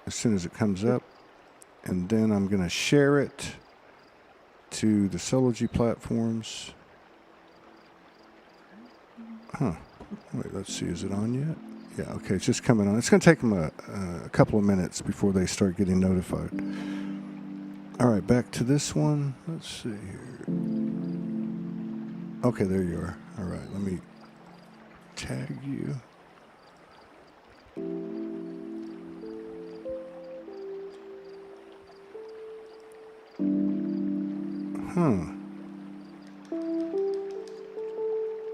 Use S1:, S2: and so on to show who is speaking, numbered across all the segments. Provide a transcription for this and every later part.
S1: as soon as it comes up. And then I'm going to share it to the Soulogy platforms. Wait, let's see. Is it on yet? Yeah, okay. It's just coming on. It's going to take them a couple of minutes before they start getting notified. All right, back to this one. Let's see here. Okay, there you are. All right, let me tag you.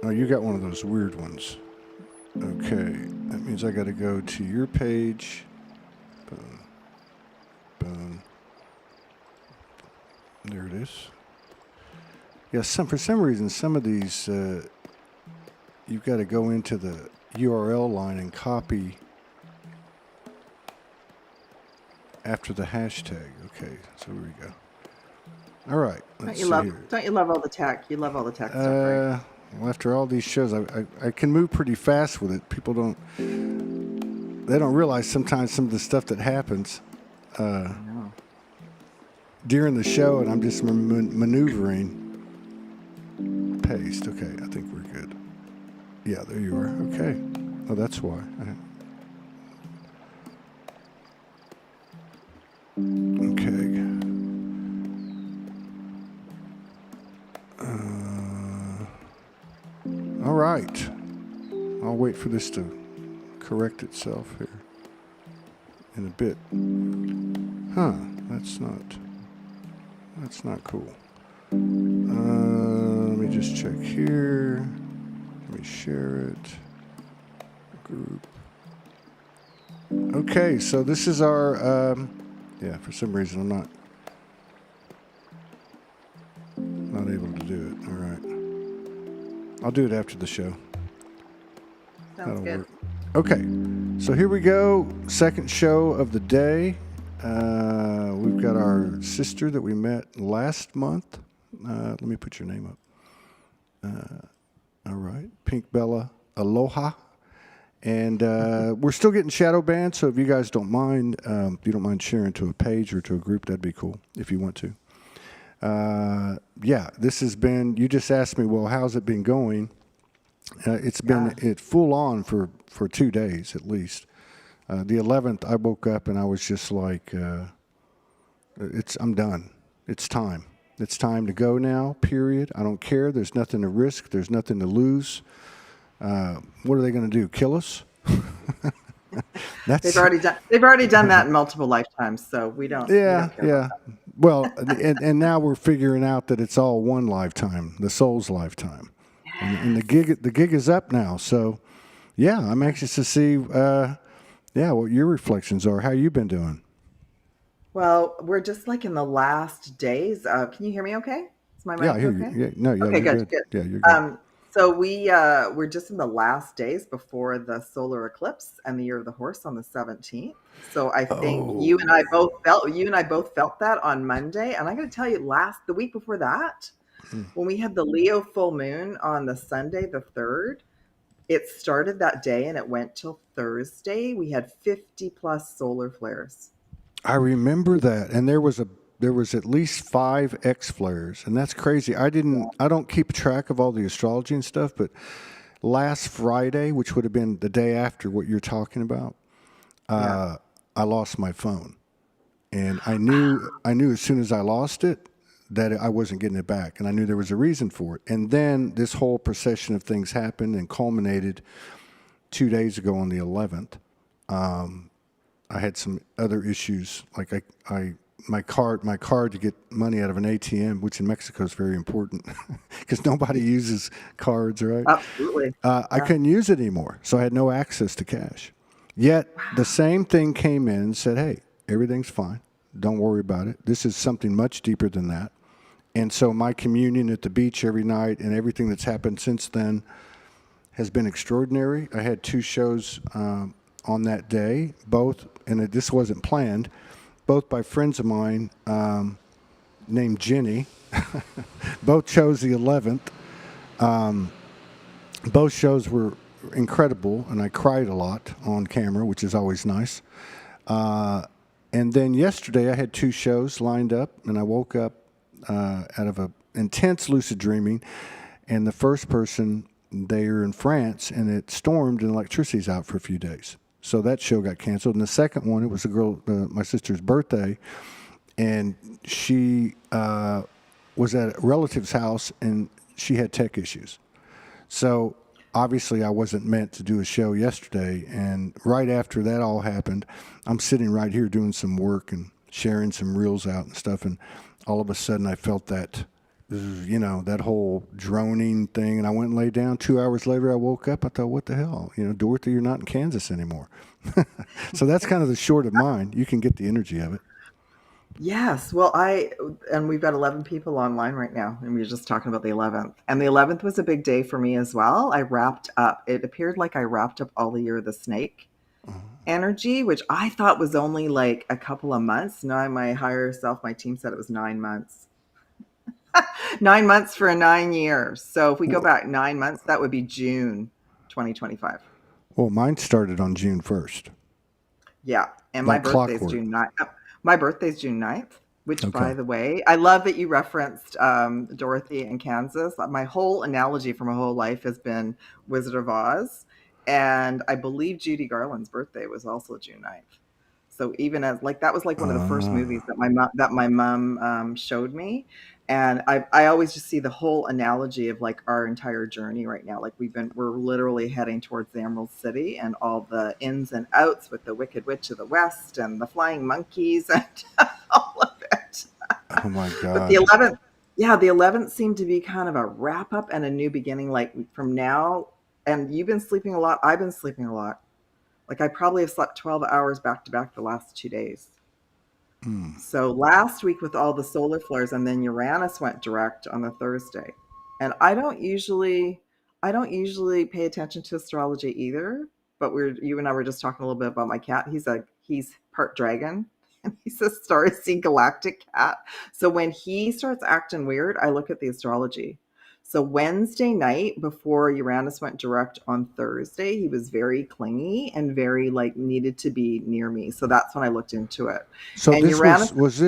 S1: Oh, you got one of those weird ones. Okay, that means I got to go to your page. Boom. Boom. There it is. Yeah, for some reason, some of these, you've got to go into the URL line and copy after the hashtag. Okay, so here we go. All right.
S2: Don't you love all the tech? You love all the tech stuff, right?
S1: Well, after all these shows, I can move pretty fast with it. People don't realize sometimes some of the stuff that happens during the show, and I'm just maneuvering. Paste. Okay, I think we're good. Yeah, there you are. Okay. Oh, that's why. Okay. All right. I'll wait for this to correct itself here in a bit. That's not cool. Let me just check here. Let me share it. Group. Okay, so this is our, for some reason I'm not able to do it. All right. I'll do it after the show.
S2: Sounds good.
S1: Work. Okay, so here we go. Second show of the day. We've got our sister that we met last month. Let me put your name up. All right, PinkBellaAloha. And we're still getting shadow banned, so if you guys don't mind, if you don't mind sharing to a page or to a group, that'd be cool if you want to. This has been, you just asked me, well, how's it been going? It's been full on for 2 days at least. The 11th, I woke up and I was just like, I'm done. It's time. It's time to go now, period. I don't care. There's nothing to risk. There's nothing to lose. What are they going to do? Kill us?
S2: They've already done that in multiple lifetimes, so we don't.
S1: Yeah. Well, and now we're figuring out that it's all one lifetime, the soul's lifetime, and the gig is up now. So, yeah, I'm anxious to see, what your reflections are. How you been doing?
S2: Well, we're just like in the last days. Can you hear me? Okay, is my mic
S1: I hear
S2: okay?
S1: you. Yeah,
S2: Okay,
S1: you're
S2: good.
S1: Yeah, you're good.
S2: So we're just in the last days before the solar eclipse and the year of the horse on the 17th. So I think you and I both felt that on Monday. And I'm going to tell you, the week before that, when we had the Leo full moon on the Sunday, the 3rd, it started that day and it went till Thursday. We had 50 plus solar flares.
S1: I remember that, and there was at least 5 X flares, and that's crazy. I don't keep track of all the astrology and stuff, but last Friday, which would have been the day after what you're talking about, I lost my phone, and I knew as soon as I lost it that I wasn't getting it back, and I knew there was a reason for it. And then this whole procession of things happened and culminated 2 days ago on the 11th. I had some other issues, like my card to get money out of an ATM, which in Mexico is very important because nobody uses cards, right?
S2: Absolutely.
S1: I couldn't use it anymore, so I had no access to cash. Yet the same thing came in and said, hey, everything's fine. Don't worry about it. This is something much deeper than that. And so my communion at the beach every night and everything that's happened since then has been extraordinary. I had 2 shows on that day, both, and this wasn't planned, both by friends of mine named Jenny. Both chose the 11th. Both shows were incredible, and I cried a lot on camera, which is always nice. And then yesterday I had 2 shows lined up, and I woke up out of a intense lucid dreaming. And the first person, they are in France, and it stormed, and electricity's out for a few days. So that show got canceled. And the second one, it was a girl, my sister's birthday, and she was at a relative's house, and she had tech issues. So obviously, I wasn't meant to do a show yesterday. And right after that all happened, I'm sitting right here doing some work and sharing some reels out and stuff. And all of a sudden, I felt that, that whole droning thing. And I went and laid down. 2 hours later, I woke up. I thought, what the hell? Dorothy, you're not in Kansas anymore. So that's kind of the short of mine. You can get the energy of it.
S2: Yes. Well, and we've got 11 people online right now, and we were just talking about the 11th. And the 11th was a big day for me as well. It appeared like I wrapped up all the year of the snake energy, which I thought was only like a couple of months. Now, my higher self, my team said it was 9 months. 9 months for 9 years. So if we go back 9 months, that would be June 2025.
S1: Well, mine started on June 1st.
S2: Yeah. And my
S1: Like
S2: birthday's
S1: clockwork.
S2: June 9th. My birthday's June 9th, which, by
S1: Okay.
S2: the way, I love that you referenced Dorothy in Kansas. My whole analogy for my whole life has been Wizard of Oz. And I believe Judy Garland's birthday was also June 9th. So even as like that was like one of the first movies that my mom showed me, and I always just see the whole analogy of like our entire journey right now. Like we're literally heading towards the Emerald City and all the ins and outs with the Wicked Witch of the West and the flying monkeys and all of it.
S1: Oh, my
S2: But the
S1: God.
S2: 11th, yeah, the 11th seemed to be kind of a wrap up and a new beginning. Like from now, and you've been sleeping a lot. I've been sleeping a lot. Like I probably have slept 12 hours back to back the last 2 days. So last week with all the solar flares, and then Uranus went direct on the Thursday. And I don't usually pay attention to astrology either, but you and I were just talking a little bit about my cat. He's part dragon and he's a star seed galactic cat. So when he starts acting weird, I look at the astrology. So Wednesday night before Uranus went direct on Thursday, he was very clingy and very like needed to be near me. So that's when I looked into it.
S1: So
S2: And
S1: this
S2: Uranus,
S1: was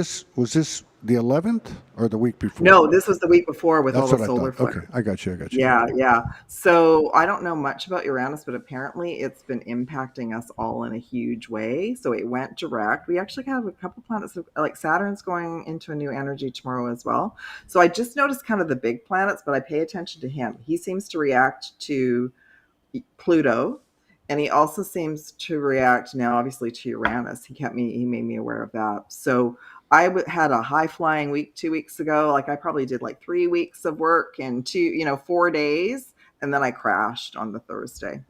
S1: this the 11th or the week before?
S2: no, this was the week before with all
S1: That's
S2: the
S1: what I
S2: solar
S1: thought. Okay,
S2: flares.
S1: I got you. I got you.
S2: Yeah, yeah. So I don't know much about Uranus, but apparently it's been impacting us all in a huge way. So it went direct. We actually have a couple planets, like Saturn's going into a new energy tomorrow as well. So I just noticed kind of the big planets, but I pay attention to him. He seems to react to Pluto, and he also seems to react now, obviously, to Uranus. He made me aware of that. So had a high flying week 2 weeks ago. Like I probably did like 3 weeks of work in 4 days, and then I crashed on the Thursday.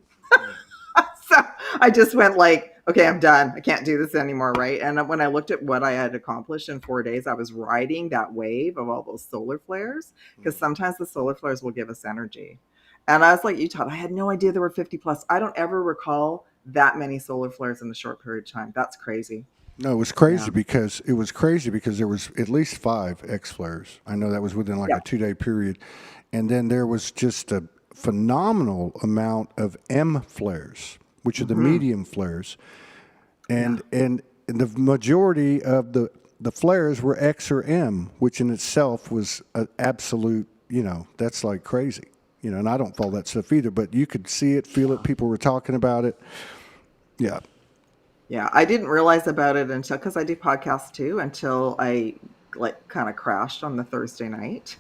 S2: So I just went like, okay, I'm done. I can't do this anymore, right? And when I looked at what I had accomplished in 4 days, I was riding that wave of all those solar flares because sometimes the solar flares will give us energy. And I was like, you Todd, I had no idea there were 50 plus. I don't ever recall that many solar flares in a short period of time. That's crazy.
S1: No,
S2: Yeah.
S1: it was crazy because there was at least 5 X flares. I know that was within like
S2: Yeah.
S1: a 2-day period, and then there was just a phenomenal amount of M flares, which are the
S2: Hmm.
S1: medium flares,
S2: Yeah.
S1: and the majority of the flares were X or M, which in itself was an absolute. That's like crazy. And I don't follow that stuff either, but you could see it, feel it. People were talking about it. Yeah.
S2: Yeah, I didn't realize about it until because I do podcasts too until I like kind of crashed on the Thursday night.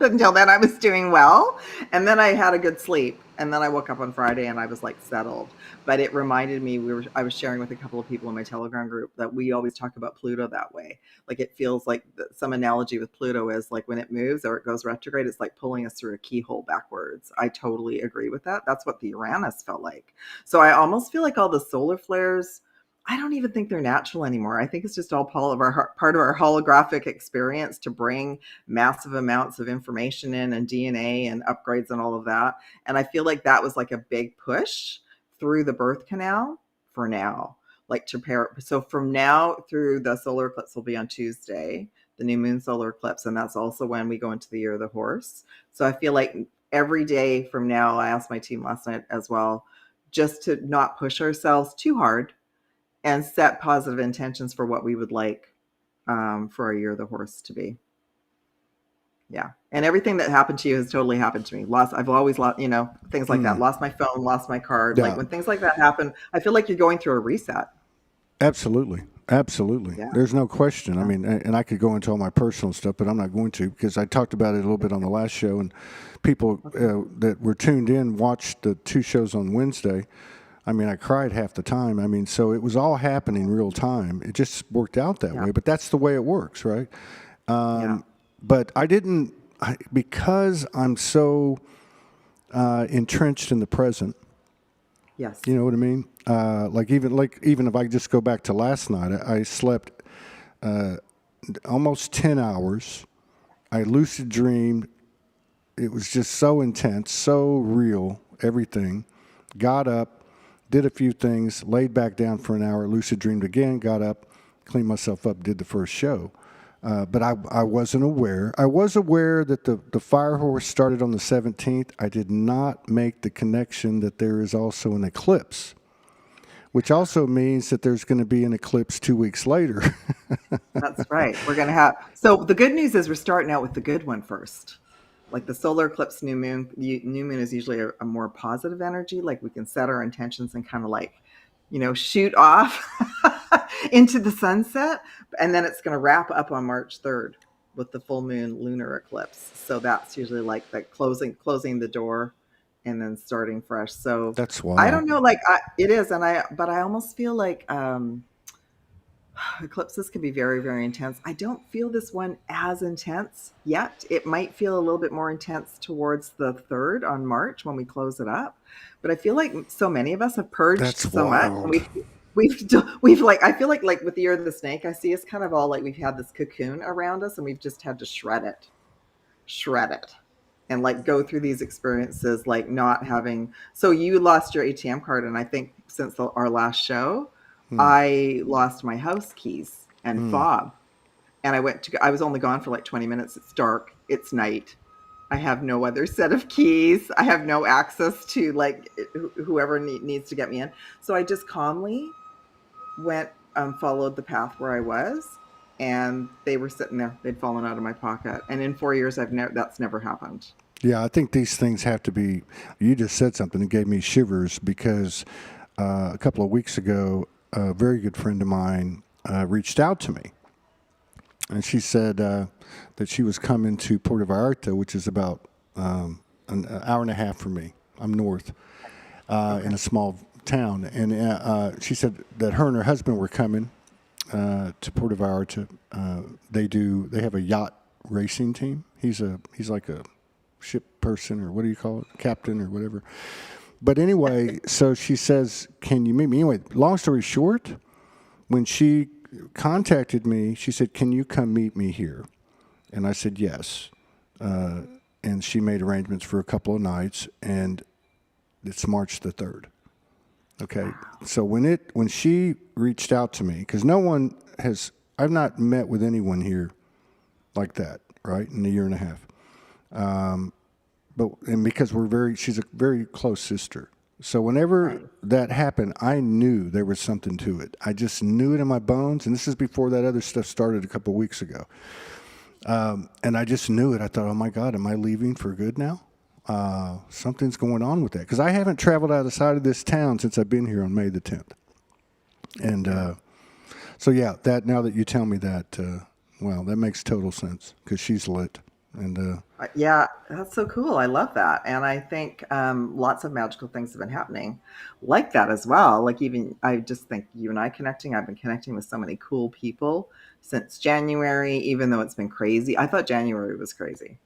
S2: Until then, I was doing well, and then I had a good sleep, and then I woke up on Friday and I was like settled. But it reminded me I was sharing with a couple of people in my Telegram group that we always talk about Pluto that way. Like it feels like some analogy with Pluto is like when it moves or it goes retrograde, it's like pulling us through a keyhole backwards. I totally agree with that. That's what the Uranus felt like. So I almost feel like all the solar flares. I don't even think they're natural anymore. I think it's just all part of our holographic experience to bring massive amounts of information in and DNA and upgrades and all of that. And I feel like that was like a big push through the birth canal for now. Like to pair. So from now through the solar eclipse will be on Tuesday, the new moon solar eclipse. And that's also when we go into the year of the horse. So I feel like every day from now, I asked my team last night as well, just to not push ourselves too hard and set positive intentions for what we would like for our year of the horse to be. Yeah. And everything that happened to you has totally happened to me. I've always lost, things like that. Lost my phone, lost my card. Like
S1: Yeah,
S2: when things like that happen, I feel like you're going through a reset.
S1: absolutely. Absolutely.
S2: Yeah.
S1: There's no question. I
S2: Yeah.
S1: mean, and I could go into all my personal stuff, but I'm not going to because I talked about it a little bit on the last show, and people
S2: Okay.
S1: that were tuned in watched the 2 shows on Wednesday. I mean, I cried half the time. I mean, so it was all happening real time. It just worked out that
S2: Yeah.
S1: way, but that's the way it works, right?
S2: Yeah.
S1: But I didn't, because I'm so entrenched in the present.
S2: Yes.
S1: You know what I mean? Like even if I just go back to last night, I slept almost 10 hours. I lucid dreamed. It was just so intense, so real. Everything. Got up, did a few things, laid back down for an hour, lucid dreamed again. Got up, cleaned myself up, did the first show. But I wasn't aware. I was aware that the fire horse started on the 17th. I did not make the connection that there is also an eclipse, which also means that there's going to be an eclipse 2 weeks later.
S2: That's right. We're going to have, so the good news is we're starting out with the good one first. Like the solar eclipse, new moon is usually a more positive energy. Like we can set our intentions and kind of like, shoot off into the sunset. And then it's going to wrap up on March 3rd with the full moon lunar eclipse. So that's usually like the closing the door and then starting fresh. So
S1: That's
S2: I
S1: wild.
S2: don't know, like it is. But I almost feel like, eclipses can be very, very intense. I don't feel this one as intense yet. It might feel a little bit more intense towards the 3rd on March when we close it up. But I feel like so many of us have purged
S1: That's
S2: so much, and
S1: wild.
S2: we've like, I feel like with the year of the snake, I see us kind of all like we've had this cocoon around us, and we've just had to shred it, and like go through these experiences, like not having. So you lost your ATM card, and I think since our last show, I lost my house keys and fob, and I was only gone for like 20 minutes. It's dark, it's night. I have no other set of keys. I have no access to like whoever needs to get me in. So I just calmly went, followed the path where I was, and they were sitting there. They'd fallen out of my pocket. And in 4 years, that's never happened.
S1: Yeah, I think these things have to be. You just said something that gave me shivers because a couple of weeks ago, a very good friend of mine reached out to me, and she said that she was coming to Puerto Vallarta, which is about an hour and a half from me. I'm north in a small town, and she said that her and her husband were coming to Puerto Vallarta. They have a yacht racing team. He's like a ship person, or what do you call it, captain or whatever. But anyway, so she says, "Can you meet me?" Anyway, long story short, when she contacted me, she said, "Can you come meet me here?" And I said, "Yes." And she made arrangements for a couple of nights, and it's March the 3rd. Okay, so when she reached out to me, because I've not met with anyone here like that, right, in a year and a half. And because she's a very close sister. So whenever
S2: Right.
S1: that happened, I knew there was something to it. I just knew it in my bones. And this is before that other stuff started a couple of weeks ago. And I just knew it. I thought, oh my God, am I leaving for good now? Something's going on with that. Because I haven't traveled outside of this town since I've been here on May the 10th. And so, yeah, now that you tell me that, well, that makes total sense because she's lit. And
S2: Yeah, that's so cool. I love that. And I think lots of magical things have been happening like that as well. Like, even I just think you and I connecting, I've been connecting with so many cool people since January, even though it's been crazy. I thought January was crazy.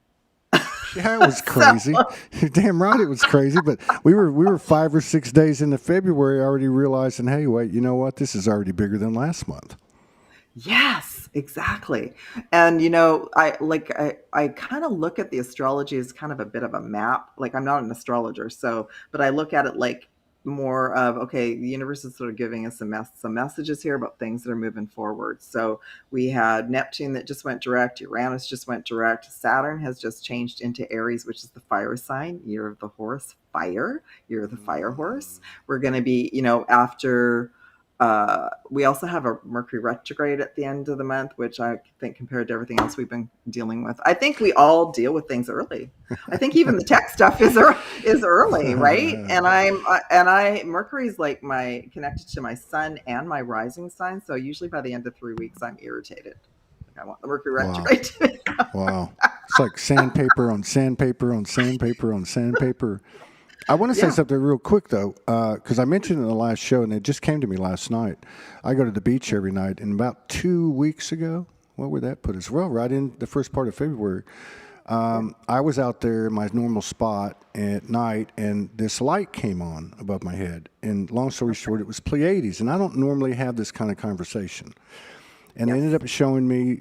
S1: yeah, it was
S2: So,
S1: crazy. You're damn right it was crazy. But we were 5 or 6 days into February already realizing, hey, wait, you know what? This is already bigger than last month.
S2: yes, exactly. And I kind of look at the astrology as kind of a bit of a map. Like I'm not an astrologer, but I look at it like more of, okay, the universe is sort of giving us some messages here about things that are moving forward. So we had Neptune that just went direct, Uranus just went direct, Saturn has just changed into Aries, which is the fire sign, year of the horse, fire, year of the fire horse. We're going to be, after We also have a Mercury retrograde at the end of the month, which I think compared to everything else we've been dealing with, I think we all deal with things early. I think even the tech stuff is early, right? Mercury's like my connected to my sun and my rising sign. So usually by the end of 3 weeks, I'm irritated. Like I want the Mercury
S1: Wow.
S2: retrograde to be.
S1: Wow. It's like sandpaper on sandpaper on sandpaper on sandpaper. I want to say
S2: Yeah.
S1: something real quick, though, because I mentioned in the last show, and it just came to me last night. I go to the beach every night, and about 2 weeks ago, what would that put us? Well, right in the first part of February, I was out there in my normal spot at night, and this light came on above my head. And long story short, it was Pleiades, and I don't normally have this kind of conversation. And it ended up showing me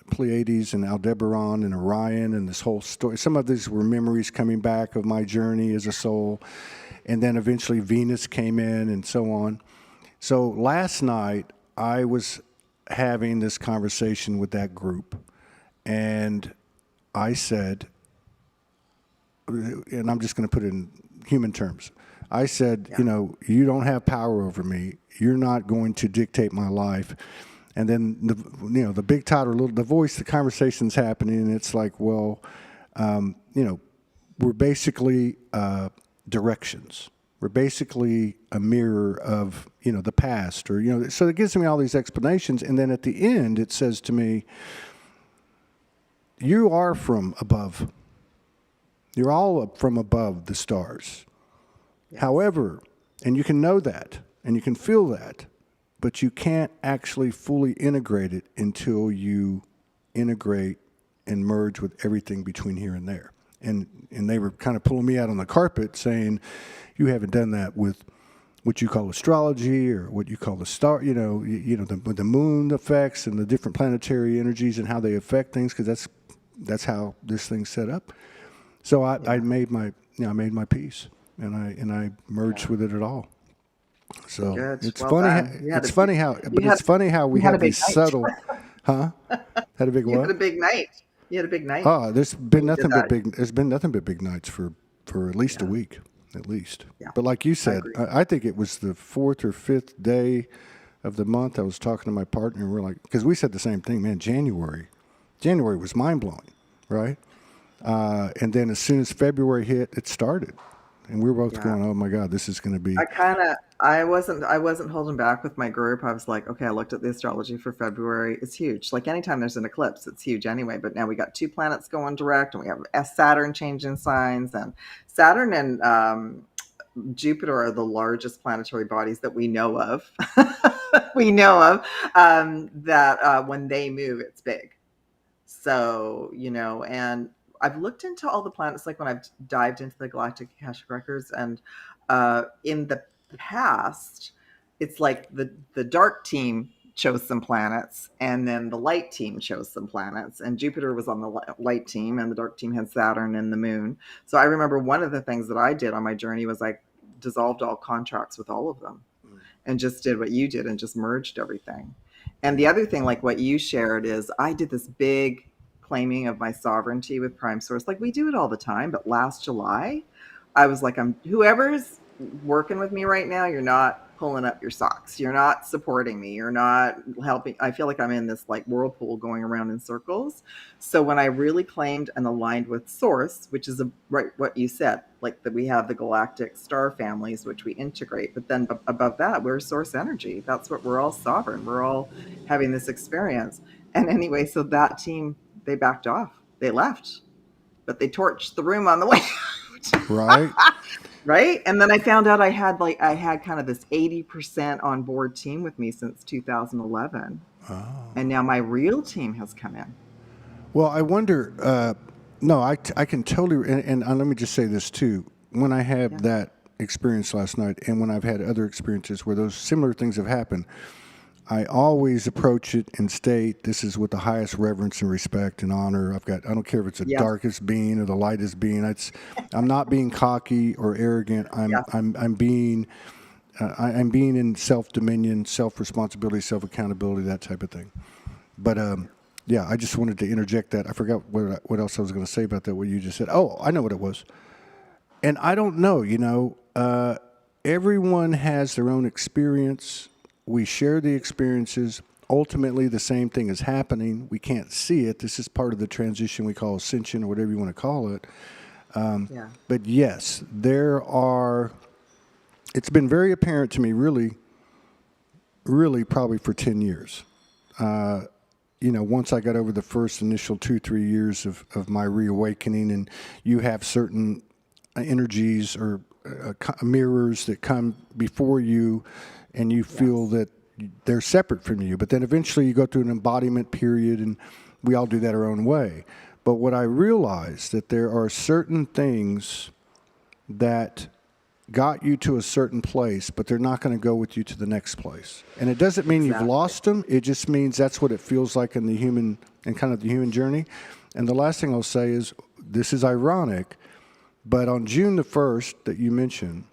S1: Pleiades and Aldebaran and Orion and this whole story. Some of these were memories coming back of my journey as a soul. And then eventually Venus came in and so on. So last night I was having this conversation with that group. And I said, and I'm just going to put it in human terms. I said, you don't have power over me. You're not going to dictate my life. And then the big title, the voice, the conversation's happening, and it's like, well, we're basically directions. We're basically a mirror of the past, or So it gives me all these explanations, and then at the end, it says to me, "You are from above. You're all from above the stars. Yes. However, and you can know that, and you can feel that." But you can't actually fully integrate it until you integrate and merge with everything between here and there. And they were kind of pulling me out on the carpet saying, you haven't done that with what you call astrology or what you call the star, the moon effects and the different planetary energies and how they affect things, because that's how this thing's set up. So I made my peace, and I merged with it all. So
S2: Good.
S1: it's
S2: Well
S1: funny. It's funny how we have these subtle, huh? Had a big what?
S2: You had a big night. You had a big night.
S1: Oh, there's been nothing but big. There's been nothing but big nights for at least a week, at least.
S2: Yeah.
S1: But like you said, I think it was the 4th or 5th day of the month. I was talking to my partner, and we're like, because we said the same thing, man. January was mind blowing, right? And then as soon as February hit, it started. And we were both going, oh my God, this is going to be.
S2: I wasn't holding back with my group. I was like, okay, I looked at the astrology for February. It's huge. Like anytime there's an eclipse, it's huge anyway. But now we got 2 planets going direct, and we have Saturn changing signs, and Saturn and Jupiter are the largest planetary bodies that we know of. That when they move, it's big. So, and I've looked into all the planets, like when I've dived into the Galactic Akashic Records, and in the past, it's like the dark team chose some planets, and then the light team chose some planets, and Jupiter was on the light team, and the dark team had Saturn and the moon. So I remember one of the things that I did on my journey was I dissolved all contracts with all of them and just did what you did and just merged everything. And the other thing, like what you shared, is I did this big claiming of my sovereignty with Prime Source. Like we do it all the time, but last July, I was like, whoever's working with me right now, you're not pulling up your socks. You're not supporting me. You're not helping. I feel like I'm in this like whirlpool going around in circles. So when I really claimed and aligned with Source, which is right what you said, like that we have the galactic star families, which we integrate, but then above that, we're Source energy. That's what we're all sovereign. We're all having this experience. And anyway, so that team, they backed off. They left, but they torched the room on the way out.
S1: Right.
S2: Right. And then I found out I had kind of this 80% on board team with me since 2011. Oh. And now my real team has come in.
S1: Well, I wonder, no, I can totally, and let me just say this too. When I had that experience last night, and when I've had other experiences where those similar things have happened, I always approach it and state this is with the highest reverence and respect and honor. I don't care if it's the darkest being or the lightest being. I'm not being cocky or arrogant. I'm being in self-dominion, self-responsibility, self-accountability, that type of thing. But I just wanted to interject that. I forgot what else I was going to say about that. What you just said. Oh, I know what it was. And I don't know. Everyone has their own experience. we share the experiences. Ultimately, the same thing is happening. We can't see it. This is part of the transition we call ascension or whatever you want to call it.
S2: Yeah.
S1: But yes, there are, it's been very apparent to me, really probably for 10 years. Once I got over the first initial 2-3 years of my reawakening, and you have certain energies or mirrors that come before you, and you feel that they're separate from you. But then eventually you go through an embodiment period, and we all do that our own way. But what I realized that there are certain things that got you to a certain place, but they're not going to go with you to the next place. And it doesn't mean you've lost them. It just means that's what it feels like in the human journey. And the last thing I'll say is, this is ironic, but on June the 1st that you mentioned,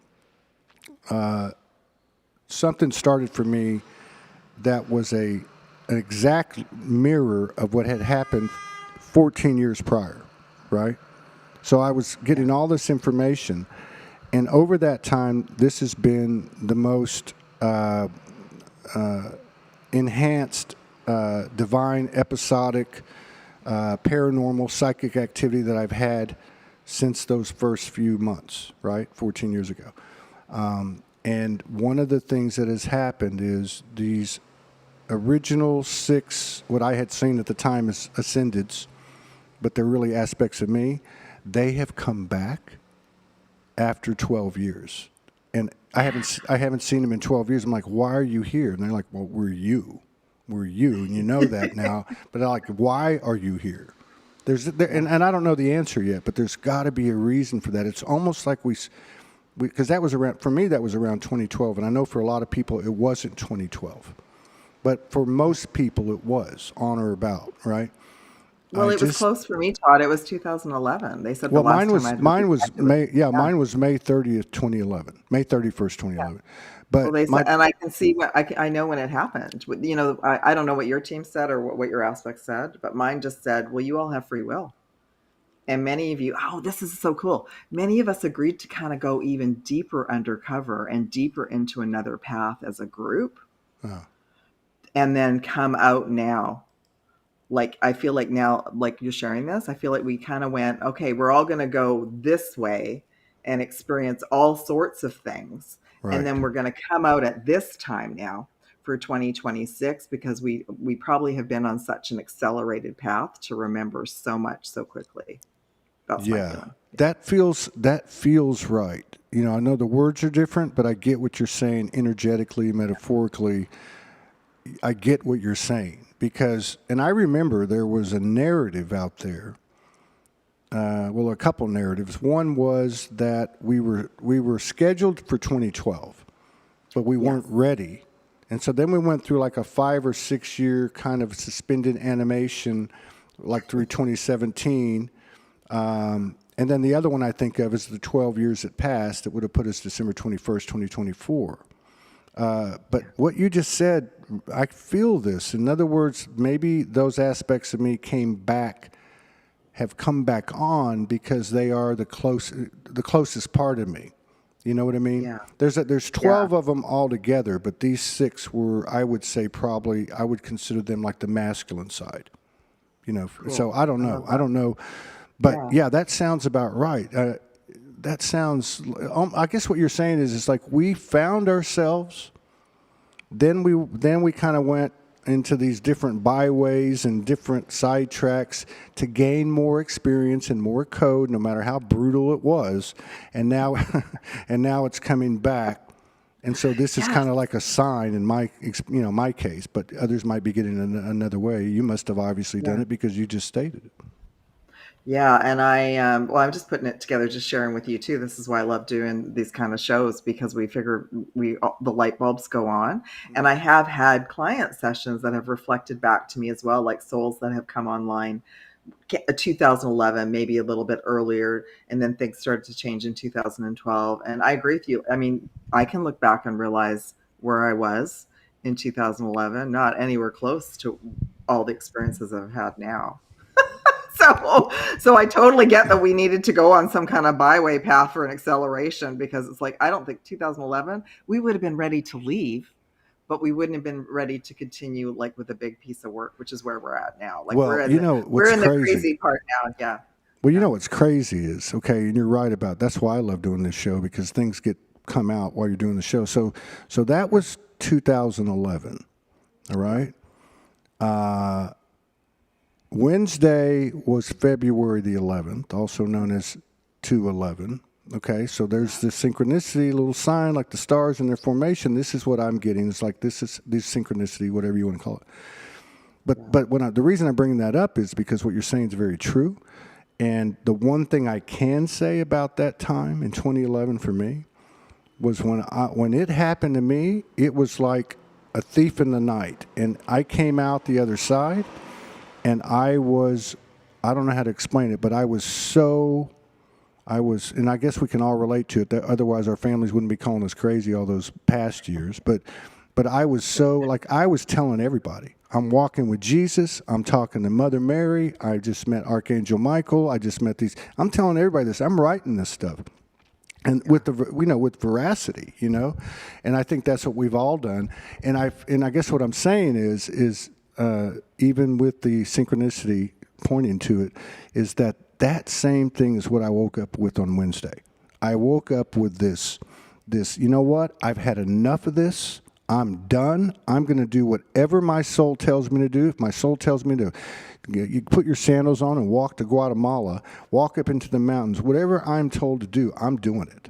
S1: something started for me that was an exact mirror of what had happened 14 years prior, right? So I was getting all this information. And over that time, this has been the most enhanced, divine, episodic, paranormal, psychic activity that I've had since those first few months, right? 14 years ago. And one of the things that has happened is these original 6, what I had seen at the time as ascendeds, but they're really aspects of me, they have come back after 12 years. And I haven't seen them in 12 years. I'm like, why are you here? And they're like, well, we're you. And you know that now. But they're like, why are you here? And I don't know the answer yet, but there's got to be a reason for that. It's almost like because that was around, for me, that was around 2012. And I know for a lot of people, it wasn't 2012. But for most people, it was on or about, right?
S2: Well, it was close for me, Todd. It was 2011. They said the
S1: Well,
S2: last time
S1: mine was May. Yeah, mine was May 30th, 2011. May 31st, 2011. But
S2: Well, they said, and I can see I know when it happened. I don't know what your team said or what your aspect said, but mine just said, well, you all have free will. And many of you, oh, this is so cool. Many of us agreed to kind of go even deeper undercover and deeper into another path as a group, and then come out now. Like, I feel like now, like you're sharing this, I feel like we kind of went, okay, we're all going to go this way and experience all sorts of things. Right. And then we're going to come out at this time now for 2026, because we probably have been on such an accelerated path to remember so much so quickly. That's my feeling.
S1: That feels right. I know the words are different, but I get what you're saying energetically, metaphorically. I get what you're saying. And I remember there was a narrative out there, a couple narratives. One was that we were scheduled for 2012, but we weren't ready. And so then we went through like a 5 or 6 year kind of suspended animation, like through 2017. And then the other one I think of is the 12 years that passed that would have put us December 21st, 2024. But what you just said, I feel this. In other words, maybe those aspects of me have come back on because they are the closest part of me. You know what I mean? Yeah. There's 12 of them all together, but these 6 were, I would say, probably, I would consider them like the masculine side. Cool. So I don't know. But yeah, that sounds about right. That sounds, I guess what you're saying is it's like we found ourselves, then we kind of went into these different byways and different side tracks to gain more experience and more code, no matter how brutal it was. And now it's coming back. And so this is kind of like a sign in my case, but others might be getting another way. You must have obviously done it because you just stated it.
S2: Yeah, and I'm just putting it together, just sharing with you too. This is why I love doing these kind of shows, because we figure the light bulbs go on. And I have had client sessions that have reflected back to me as well, like souls that have come online 2011, maybe a little bit earlier, and then things started to change in 2012. And I agree with you. I mean, I can look back and realize where I was in 2011, not anywhere close to all the experiences I've had now. So I totally get that we needed to go on some kind of byway path for an acceleration, because it's like, I don't think 2011, we would have been ready to leave but we wouldn't have been ready to continue like with a big piece of work, which is where we're at now. Like
S1: Well, you know
S2: we're
S1: what's
S2: in the
S1: crazy?
S2: crazy part now. Yeah.
S1: Well, you
S2: Yeah.
S1: know what's crazy is, okay, and you're right about that's why I love doing this show, because things come out while you're doing the show. So that was 2011. All right. Wednesday was February the 11th, also known as 211. Okay, so there's this synchronicity, little sign like the stars in their formation. This is what I'm getting. It's like this synchronicity, whatever you want to call it. But the reason I'm bringing that up is because what you're saying is very true. And the one thing I can say about that time in 2011 for me was when it happened to me, it was like a thief in the night, and I came out the other side, and I don't know how to explain it, but and I guess we can all relate to it. That otherwise, our families wouldn't be calling us crazy all those past years. But I was so, like, I was telling everybody, I'm walking with Jesus. I'm talking to Mother Mary. I just met Archangel Michael. I just met these. I'm telling everybody this. I'm writing this stuff. And with with veracity, and I think that's what we've all done. And I guess what I'm saying is even with the synchronicity pointing to it, is that same thing is what I woke up with on Wednesday. I woke up with this. You know what? I've had enough of this. I'm done. I'm going to do whatever my soul tells me to do. If my soul tells me to, you put your sandals on and walk to Guatemala, walk up into the mountains, whatever I'm told to do, I'm doing it,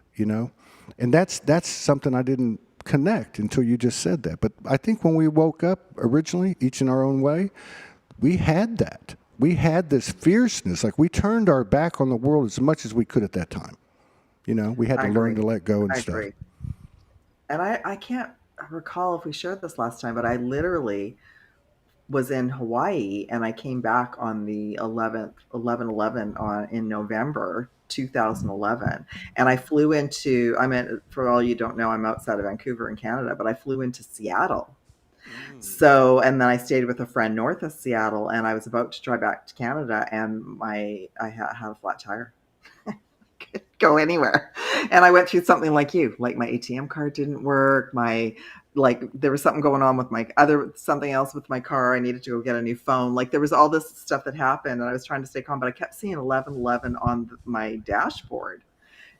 S1: And that's something I didn't connect until you just said that. But I think when we woke up originally, each in our own way, we had that. We had this fierceness. Like, we turned our back on the world as much as we could at that time. We had to learn to let go and
S2: I
S1: stuff.
S2: agree. And I can't recall if we shared this last time, but I literally was in Hawaii and I came back on the 11/11 in November 2011, and I flew into, for all you don't know, I'm outside of Vancouver in Canada, but I flew into Seattle. So, and then I stayed with a friend north of Seattle, and I was about to drive back to Canada, and I had a flat tire. Go anywhere. And I went through something like you, like my ATM card didn't work. There was something going on with something else with my car. I needed to go get a new phone. Like, there was all this stuff that happened, and I was trying to stay calm, but I kept seeing 11/11 on my dashboard.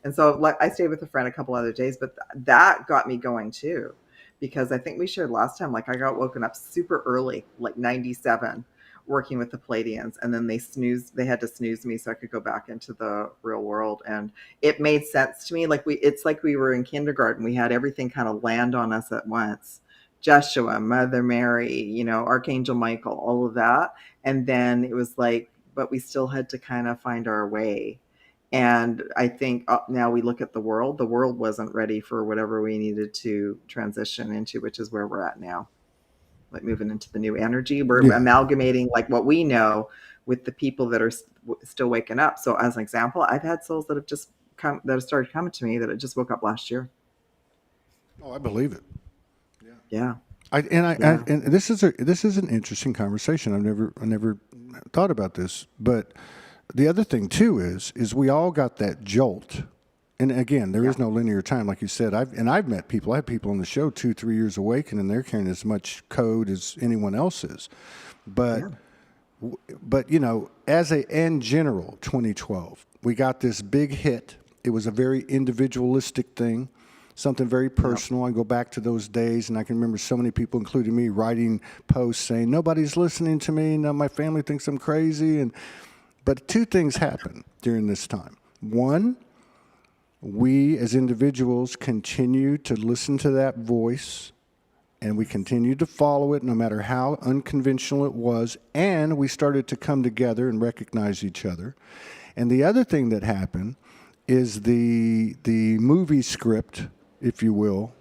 S2: And so, like, I stayed with a friend a couple other days, but that got me going too, because I think we shared last time, like, I got woken up super early, like 97, working with the Palladians, and then they had to snooze me so I could go back into the real world. And it made sense to me. It's like we were in kindergarten. We had everything kind of land on us at once. Joshua, Mother Mary, Archangel Michael, all of that. And then it was like, but we still had to kind of find our way. And I think now we look at the world wasn't ready for whatever we needed to transition into, which is where we're at now. Like, moving into the new energy, we're amalgamating like what we know with the people that are still waking up. So, as an example, I've had souls that have started coming to me that just woke up last year.
S1: Oh, I believe it.
S2: Yeah.
S1: And this is an interesting conversation. I never thought about this, but the other thing too is we all got that jolt. And again, there is no linear time, like you said. I've met people. I have people on the show 2-3 years awakened, and they're carrying as much code as anyone else is. But in general, 2012, we got this big hit. It was a very individualistic thing, something very personal. I go back to those days, and I can remember so many people, including me, writing posts saying nobody's listening to me. Now my family thinks I'm crazy. But two things happened during this time. One, we as individuals continue to listen to that voice, and we continued to follow it no matter how unconventional it was, and we started to come together and recognize each other. And the other thing that happened is the movie script, if you will,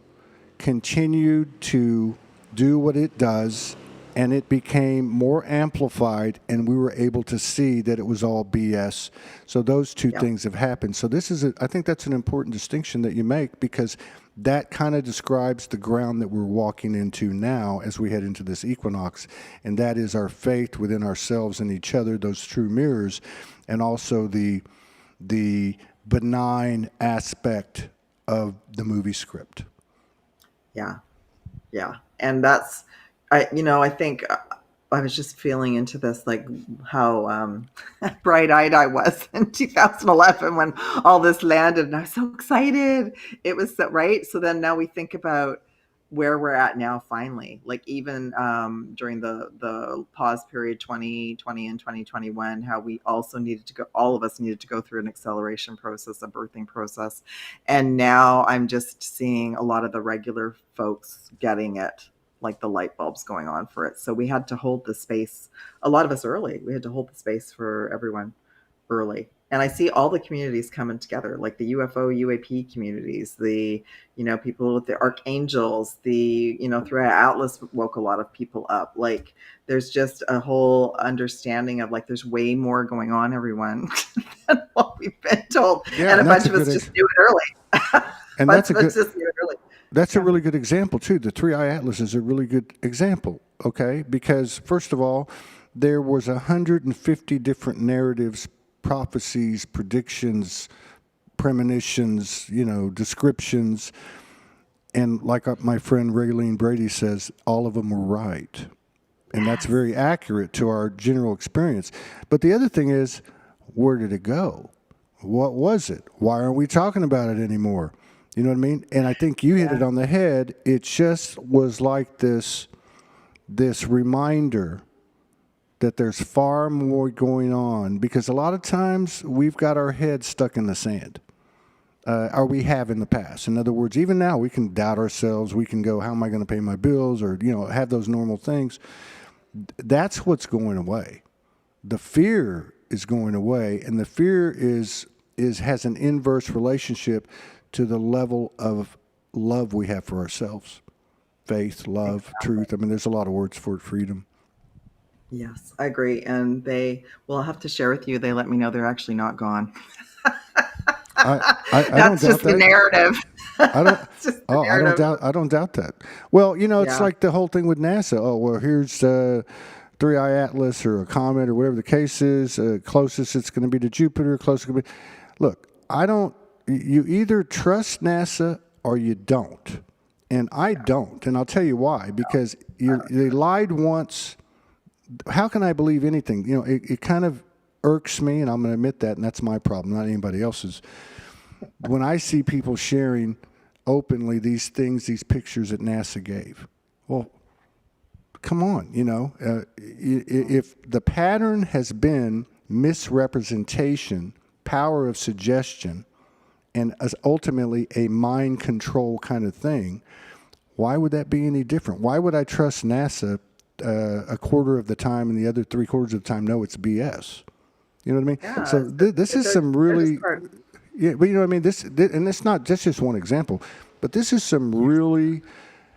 S1: continued to do what it does, and it became more amplified, and we were able to see that it was all BS. So those two things have happened. So I think that's an important distinction that you make, because that kind of describes the ground that we're walking into now as we head into this equinox, and that is our faith within ourselves and each other, those true mirrors, and also the benign aspect of the movie script.
S2: Yeah. Yeah. And that's, I think I was just feeling into this, like how bright-eyed I was in 2011 when all this landed, and I was so excited. It was so right. So then now we think about where we're at now. Finally, like even during the pause period, 2020 and 2021, how we also needed to go. All of us needed to go through an acceleration process, a birthing process, and now I'm just seeing a lot of the regular folks getting it, like the light bulbs going on for it. So we had to hold the space, a lot of us early. We had to hold the space for everyone early. And I see all the communities coming together, like the UFO, UAP communities, the, people with the archangels, the, through Atlas woke a lot of people up. Like there's just a whole understanding of like, there's way more going on, everyone, than what we've been told.
S1: Yeah,
S2: And a
S1: and that's
S2: bunch
S1: a
S2: of us
S1: good
S2: just knew it early.
S1: and
S2: Bunch
S1: that's a
S2: of us
S1: good
S2: just knew it early.
S1: that's a
S2: Yeah.
S1: really good example too. The Three Eye Atlas is a really good example. Okay, because first of all, there was 150 different narratives, prophecies, predictions, premonitions, descriptions, and like my friend Raylene Brady says, all of them were right. And that's
S2: Yes.
S1: very accurate to our general experience. But the other thing is, where did it go? What was it? Why aren't we talking about it anymore? You know what I mean? And I think you hit
S2: Yeah.
S1: it on the head. It just was like this reminder that there's far more going on, because a lot of times we've got our heads stuck in the sand. Or we have in the past. In other words, even now we can doubt ourselves. We can go, how am I going to pay my bills? Or, have those normal things. That's what's going away. The fear is going away, and the fear has an inverse relationship to the level of love we have for ourselves. Faith, love, truth. I mean, there's a lot of words for it. Freedom.
S2: Yes, I agree. And I'll have to share with you, they let me know they're actually not gone.
S1: I don't
S2: That's
S1: doubt
S2: just the
S1: that.
S2: narrative.
S1: I don't.
S2: It's just the
S1: Oh,
S2: narrative.
S1: I don't doubt that. Well, it's
S2: Yeah.
S1: like the whole thing with NASA. Oh, well, here's Three Eye Atlas or a comet or whatever the case is. Closest it's going to be to Jupiter. Closest going to be. Look, I don't. You either trust NASA or you don't, and I don't, and I'll tell you why. Because they lied once. How can I believe anything? It kind of irks me, and I'm going to admit that, and that's my problem, not anybody else's. When I see people sharing openly these things, these pictures that NASA gave, well, come on, if the pattern has been misrepresentation, power of suggestion, and as ultimately a mind control kind of thing, why would that be any different? Why would I trust NASA a quarter of the time and the other three quarters of the time? No, it's BS. You know what I mean?
S2: Yeah.
S1: So this is some
S2: They're just
S1: really,
S2: part.
S1: yeah, but you know what I mean. And it's not just one example, but this is some really,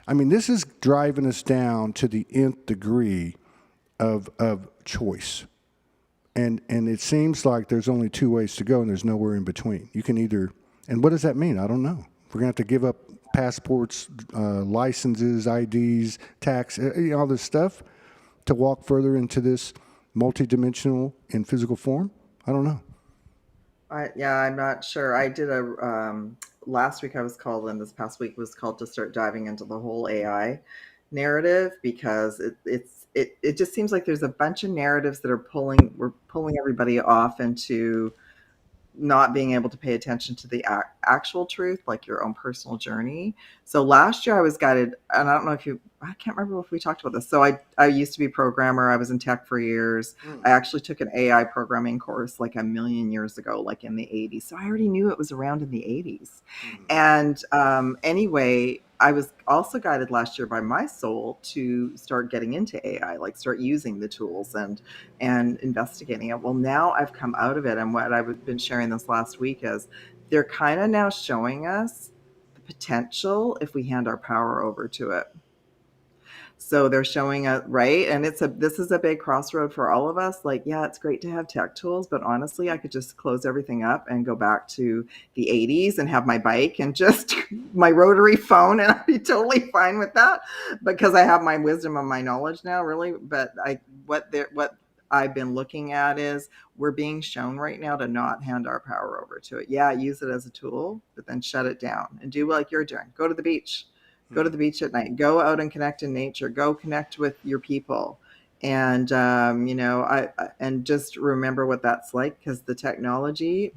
S1: I mean, this is driving us down to the nth degree of choice, and it seems like there's only two ways to go, and there's nowhere in between. You can either, and what does that mean? I don't know. We're gonna have to give up passports, licenses, IDs, tax, all this stuff to walk further into this multidimensional in physical form. I don't know.
S2: Yeah, I'm not sure. I did a last week I was called, and this past week was called to start diving into the whole AI narrative, because it just seems like there's a bunch of narratives that we're pulling everybody off into not being able to pay attention to the actual truth, like your own personal journey. So last year I was guided, and I don't know if I can't remember if we talked about this. So I used to be a programmer. I was in tech for years. I actually took an AI programming course like a million years ago, like in the 80s. So I already knew it was around in the 80s. And anyway, I was also guided last year by my soul to start getting into AI, like start using the tools and investigating it. Well, now I've come out of it, and what I've been sharing this last week is they're kind of now showing us the potential if we hand our power over to it. So they're showing us, right, and this is a big crossroad for all of us. Like, yeah, it's great to have tech tools, but honestly, I could just close everything up and go back to the 80s and have my bike and just my rotary phone, and I'd be totally fine with that, because I have my wisdom and my knowledge now, really. But what I've been looking at is we're being shown right now to not hand our power over to it. Yeah, use it as a tool, but then shut it down and do like you're doing. Go to the beach, Go to the beach at night. Go out and connect in nature. Go connect with your people. And and just remember what that's like, because the technology,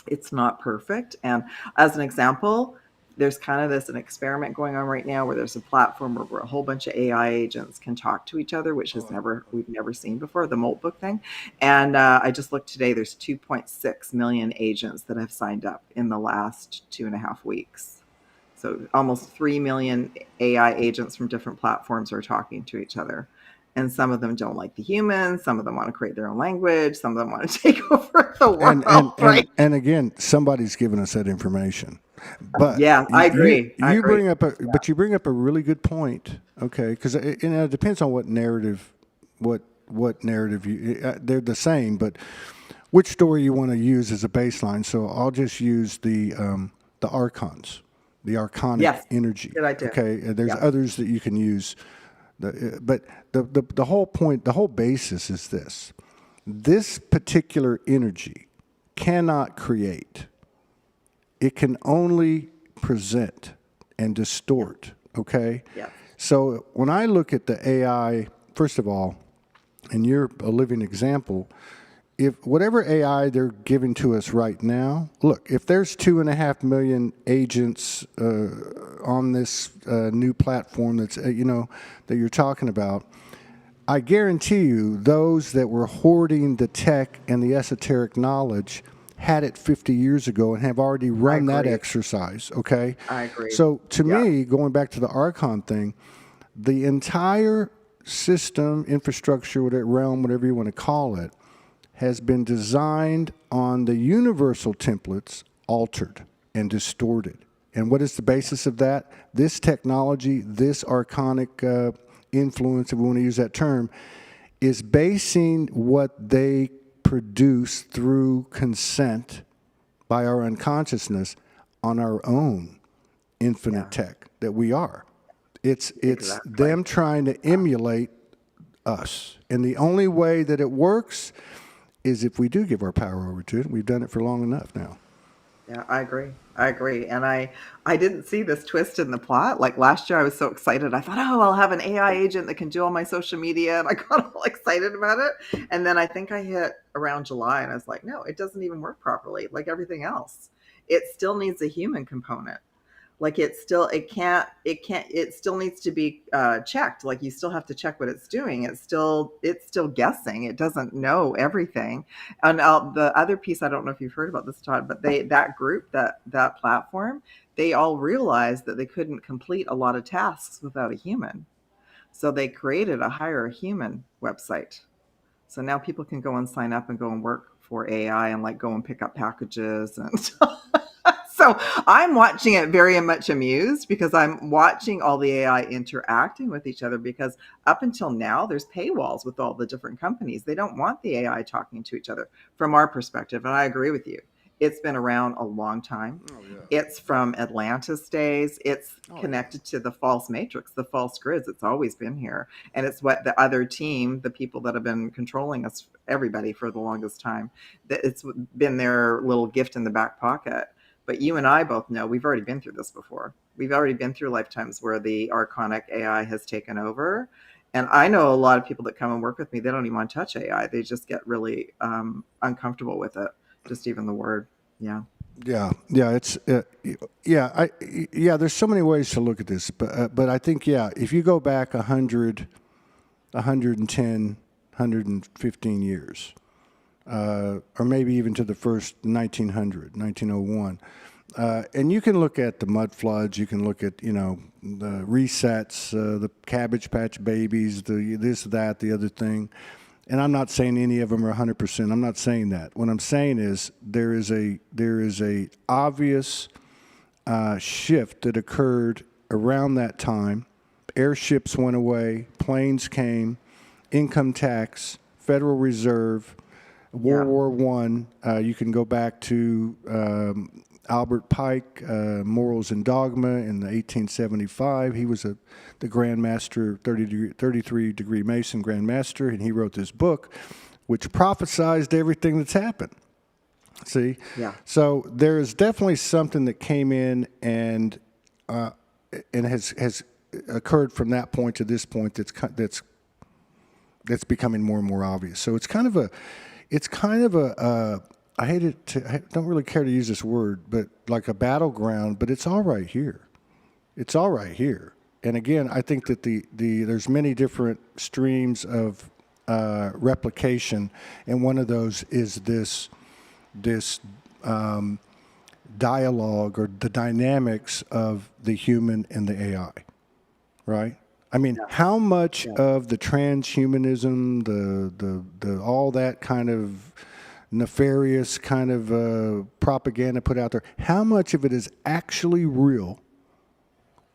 S2: it's not perfect. And as an example, there's kind of an experiment going on right now where there's a platform where a whole bunch of AI agents can talk to each other, which we've never seen before, the Molt Book thing. And I just looked today, there's 2.6 million agents that have signed up in the last 2.5 weeks. So almost 3 million AI agents from different platforms are talking to each other. And some of them don't like the humans. Some of them want to create their own language. Some of them want to take over the world, right?
S1: And again, somebody's given us that information. But
S2: Yeah, I agree. I
S1: you
S2: agree.
S1: bring up you bring up a really good point, okay? Because it depends on what narrative, what narrative they're the same, but which story you want to use as a baseline. So I'll just use the archons, the archonic energy.
S2: Good idea.
S1: Okay, there's others that you can use, but the whole point, the whole basis is this: this particular energy cannot create. It can only present and distort, okay?
S2: Yeah.
S1: So when I look at the AI, first of all, and you're a living example, if whatever AI they're giving to us right now, look, if there's 2.5 million agents on this new platform that's, that you're talking about, I guarantee you those that were hoarding the tech and the esoteric knowledge had it 50 years ago and have already run that exercise, okay?
S2: I agree.
S1: So to me, going back to the Archon thing, the entire system, infrastructure, whatever realm, whatever you want to call it, has been designed on the universal templates, altered and distorted. And what is the basis of that? This technology, this archonic influence, if we want to use that term, is basing what they produce through consent by our unconsciousness on our own infinite tech that we are. It's them trying to emulate us. And the only way that it works is if we do give our power over to it. We've done it for long enough now.
S2: Yeah, I agree. I agree. And I didn't see this twist in the plot. Like last year, I was so excited. I thought, oh, I'll have an AI agent that can do all my social media. And I got all excited about it. And then I think I hit around July and I was like, no, it doesn't even work properly like everything else. It still needs a human component. Like it still needs to be checked. Like you still have to check what it's doing. It's still guessing. It doesn't know everything. And the other piece, I don't know if you've heard about this, Todd, but that group, that platform, they all realized that they couldn't complete a lot of tasks without a human. So they created a hire a human website. So now people can go and sign up and go and work for AI and like go and pick up packages and So I'm watching it very much amused because I'm watching all the AI interacting with each other, because up until now, there's paywalls with all the different companies. They don't want the AI talking to each other from our perspective. And I agree with you. It's been around a long time. Oh, yeah. It's from Atlantis days. It's connected to the false matrix, the false grids. It's always been here. And it's what the other team, the people that have been controlling us, everybody for the longest time, that it's been their little gift in the back pocket. But you and I both know we've already been through this before. We've already been through lifetimes where the archonic AI has taken over. And I know a lot of people that come and work with me, they don't even want to touch AI. They just get really uncomfortable with it. Just even the word. Yeah.
S1: It's there's so many ways to look at this, but I think if you go back 100, 110, 115 years, or maybe even to the first 1901. And you can look at the mud floods, you can look at, the resets, the Cabbage Patch Babies, the this, that, the other thing. And I'm not saying any of them are 100%. I'm not saying that. What I'm saying is there is a obvious shift that occurred around that time. Airships went away, planes came, income tax, Federal Reserve, World War One. You can go back to Albert Pike, Morals and Dogma in the 1875. He was the Grand Master, 33-degree Mason Grand Master, and he wrote this book, which prophesized everything that's happened. See?
S2: Yeah.
S1: So there is definitely something that came in, and and has occurred from that point to this point that's becoming more and more obvious. So it's kind of a I don't really care to use this word, but like a battleground, but it's all right here. It's all right here. And again, I think that there's many different streams of replication, and one of those is this dialogue or the dynamics of the human and the AI, right? I mean, how much of the transhumanism, the all that kind of nefarious kind of propaganda put out there, how much of it is actually real,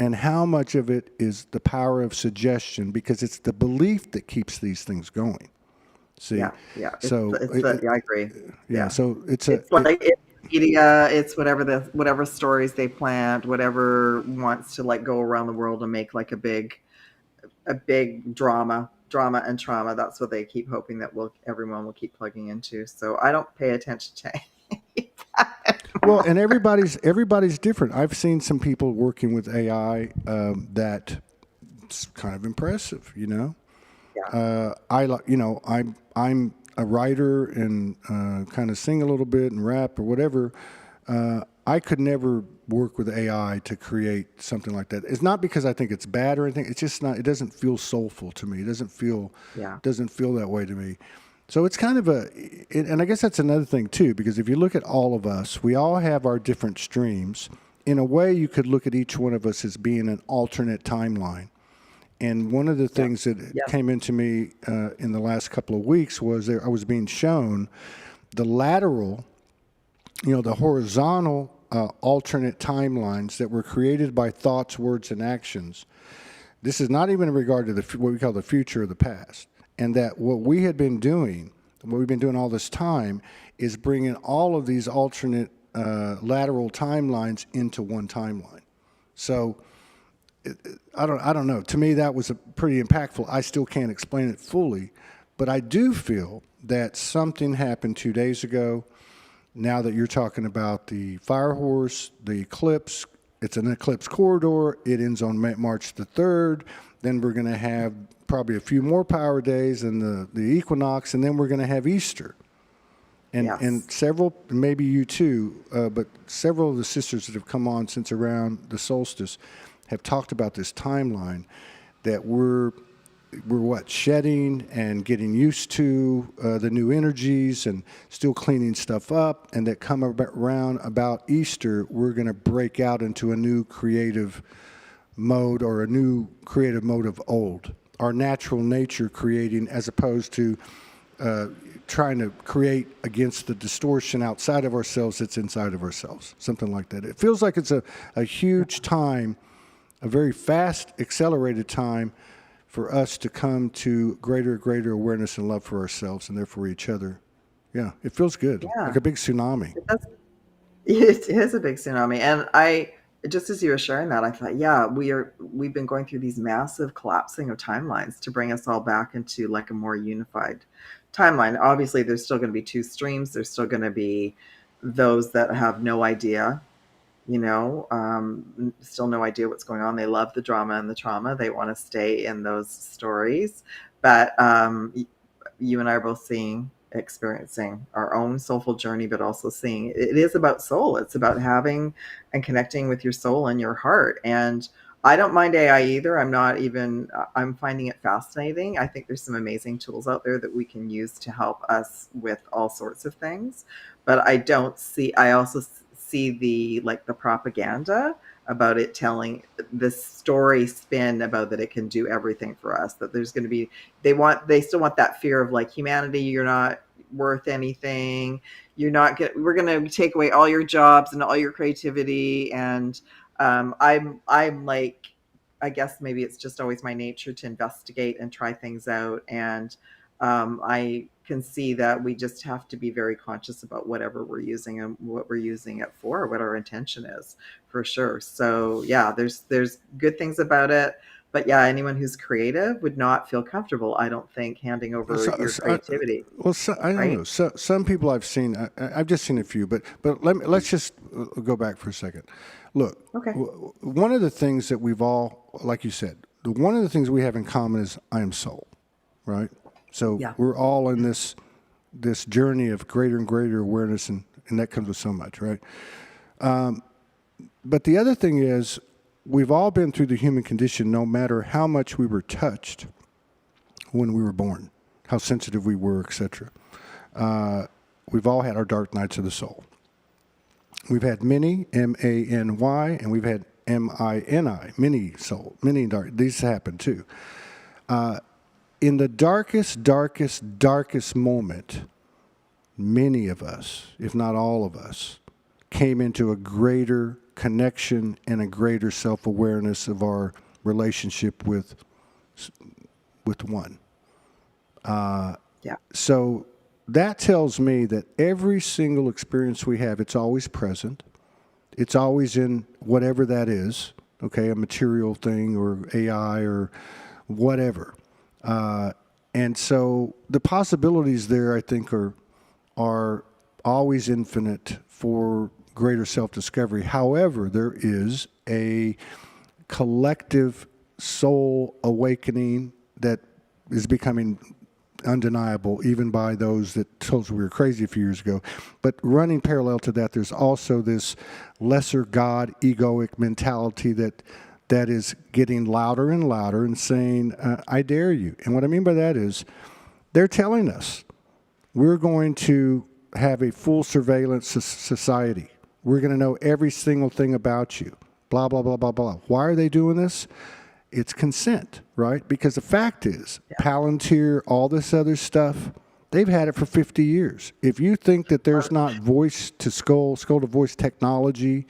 S1: and how much of it is the power of suggestion? Because it's the belief that keeps these things going. See,
S2: Yeah.
S1: so
S2: Yeah, I agree.
S1: yeah,
S2: Yeah.
S1: so
S2: It's like it's media, it's whatever stories they plant, whatever wants to like go around the world and make like a big drama and trauma. That's what they keep hoping that everyone will keep plugging into. So I don't pay attention to any of that.
S1: well, and everybody's different. I've seen some people working with AI that's kind of impressive.
S2: Yeah.
S1: I'm a writer and kind of sing a little bit and rap or whatever. I could never work with AI to create something like that. It's not because I think it's bad or anything. It's just not. It doesn't feel soulful to me. It doesn't feel that way to me. So it's kind of and I guess that's another thing too, because if you look at all of us, we all have our different streams. In a way, you could look at each one of us as being an alternate timeline. And one of the things that came into me in the last couple of weeks was I was being shown the lateral, the horizontal alternate timelines that were created by thoughts, words, and actions. This is not even in regard to what we call the future or the past. And that what we've been doing all this time, is bringing all of these alternate lateral timelines into one timeline. So I don't know. To me, that was pretty impactful. I still can't explain it fully, but I do feel that something happened 2 days ago. Now that you're talking about the fire horse, the eclipse, it's an eclipse corridor. It ends on March the 3rd. Then we're going to have probably a few more power days and the equinox, and then we're going to have Easter. And several, maybe you too, but several of the sisters that have come on since around the solstice have talked about this timeline that we're shedding and getting used to the new energies and still cleaning stuff up, and that come around about Easter, we're going to break out into a new creative mode, or a new creative mode of old, our natural nature creating, as opposed to trying to create against the distortion outside of ourselves that's inside of ourselves, something like that. It feels like it's a huge time, a very fast, accelerated time for us to come to greater awareness and love for ourselves and therefore each other. Yeah, it feels good, like a big tsunami.
S2: It is a big tsunami. And just as you were sharing that, I thought, we've been going through these massive collapsing of timelines to bring us all back into like a more unified timeline. Obviously, there's still going to be two streams. There's still going to be those that have no idea, still no idea what's going on. They love the drama and the trauma. They want to stay in those stories. But you and I are both experiencing our own soulful journey, but also seeing it is about soul. It's about having and connecting with your soul and your heart. And I don't mind AI either. I'm finding it fascinating. I think there's some amazing tools out there that we can use to help us with all sorts of things. But I also see the propaganda about it, telling this story spin about that it can do everything for us, that there's going to be, they still want that fear of like, humanity, you're not worth anything. We're going to take away all your jobs and all your creativity. And I'm like, I guess maybe it's just always my nature to investigate and try things out. And I can see that we just have to be very conscious about whatever we're using and what we're using it for, what our intention is, for sure. So yeah, there's good things about it. But yeah, anyone who's creative would not feel comfortable, I don't think, handing over
S1: So,
S2: your creativity,
S1: I don't know.
S2: right?
S1: So, some people I've seen, I've just seen a few, but let's just go back for a second. Look,
S2: Okay.
S1: one of the things that we've all, like you said, one of the things we have in common is I am soul, right? So
S2: Yeah.
S1: we're all in this journey of greater and greater awareness, and that comes with so much, right? But the other thing is, we've all been through the human condition, no matter how much we were touched when we were born, how sensitive we were, etc. We've all had our dark nights of the soul. We've had many, M-A-N-Y, and we've had M-I-N-I, many soul, many dark. These happen too. In the darkest, darkest, darkest moment, many of us, if not all of us, came into a greater connection and a greater self-awareness of our relationship with one.
S2: Yeah.
S1: So that tells me that every single experience we have, it's always present. It's always in whatever that is, okay, a material thing or AI or whatever. And so the possibilities there, I think, are always infinite for greater self-discovery. However, there is a collective soul awakening that is becoming undeniable, even by those that told us we were crazy a few years ago. But running parallel to that, there's also this lesser God egoic mentality that is getting louder and louder and saying, I dare you. And what I mean by that is they're telling us we're going to have a full surveillance society. We're going to know every single thing about you. Blah, blah, blah, blah, blah. Why are they doing this? It's consent, right? Because the fact is, Palantir, all this other stuff, they've had it for 50 years. If you think that there's not voice to skull, skull to voice technology,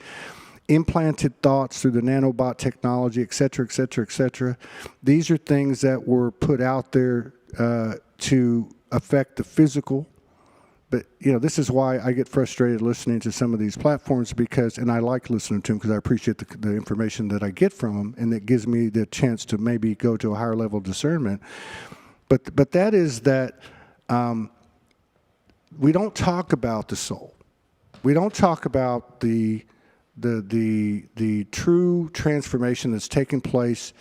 S1: implanted thoughts through the nanobot technology, et cetera, et cetera, et cetera, these are things that were put out there to affect the physical. But, this is why I get frustrated listening to some of these platforms and I like listening to them because I appreciate the information that I get from them, and it gives me the chance to maybe go to a higher level of discernment. But that is that we don't talk about the soul. We don't talk about the true transformation that's taking place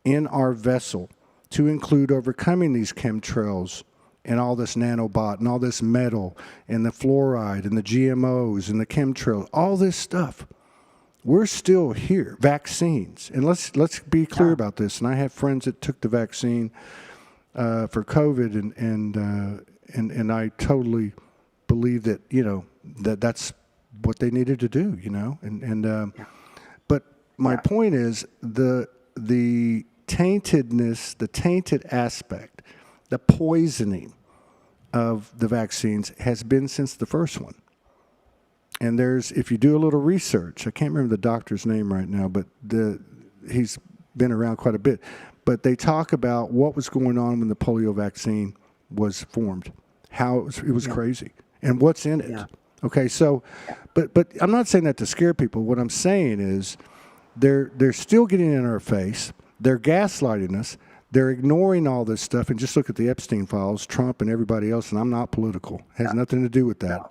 S1: in our vessel to include overcoming these chemtrails and all this nanobot and all this metal and the fluoride and the GMOs and the chemtrails, all this stuff. We're still here. Vaccines. And let's be clear about this. And I have friends that took the vaccine for COVID, and I totally believe that, that's what they needed to do, But my point is the taintedness, the tainted aspect, the poisoning of the vaccines has been since the first one. And if you do a little research, I can't remember the doctor's name right now, but he's been around quite a bit. But they talk about what was going on when the polio vaccine was formed, how it was crazy, and what's in it. Yeah. Okay, so, but I'm not saying that to scare people. What I'm saying is they're still getting in our face. They're gaslighting us. They're ignoring all this stuff, and just look at the Epstein files, Trump and everybody else, and I'm not political. It has nothing to do with that.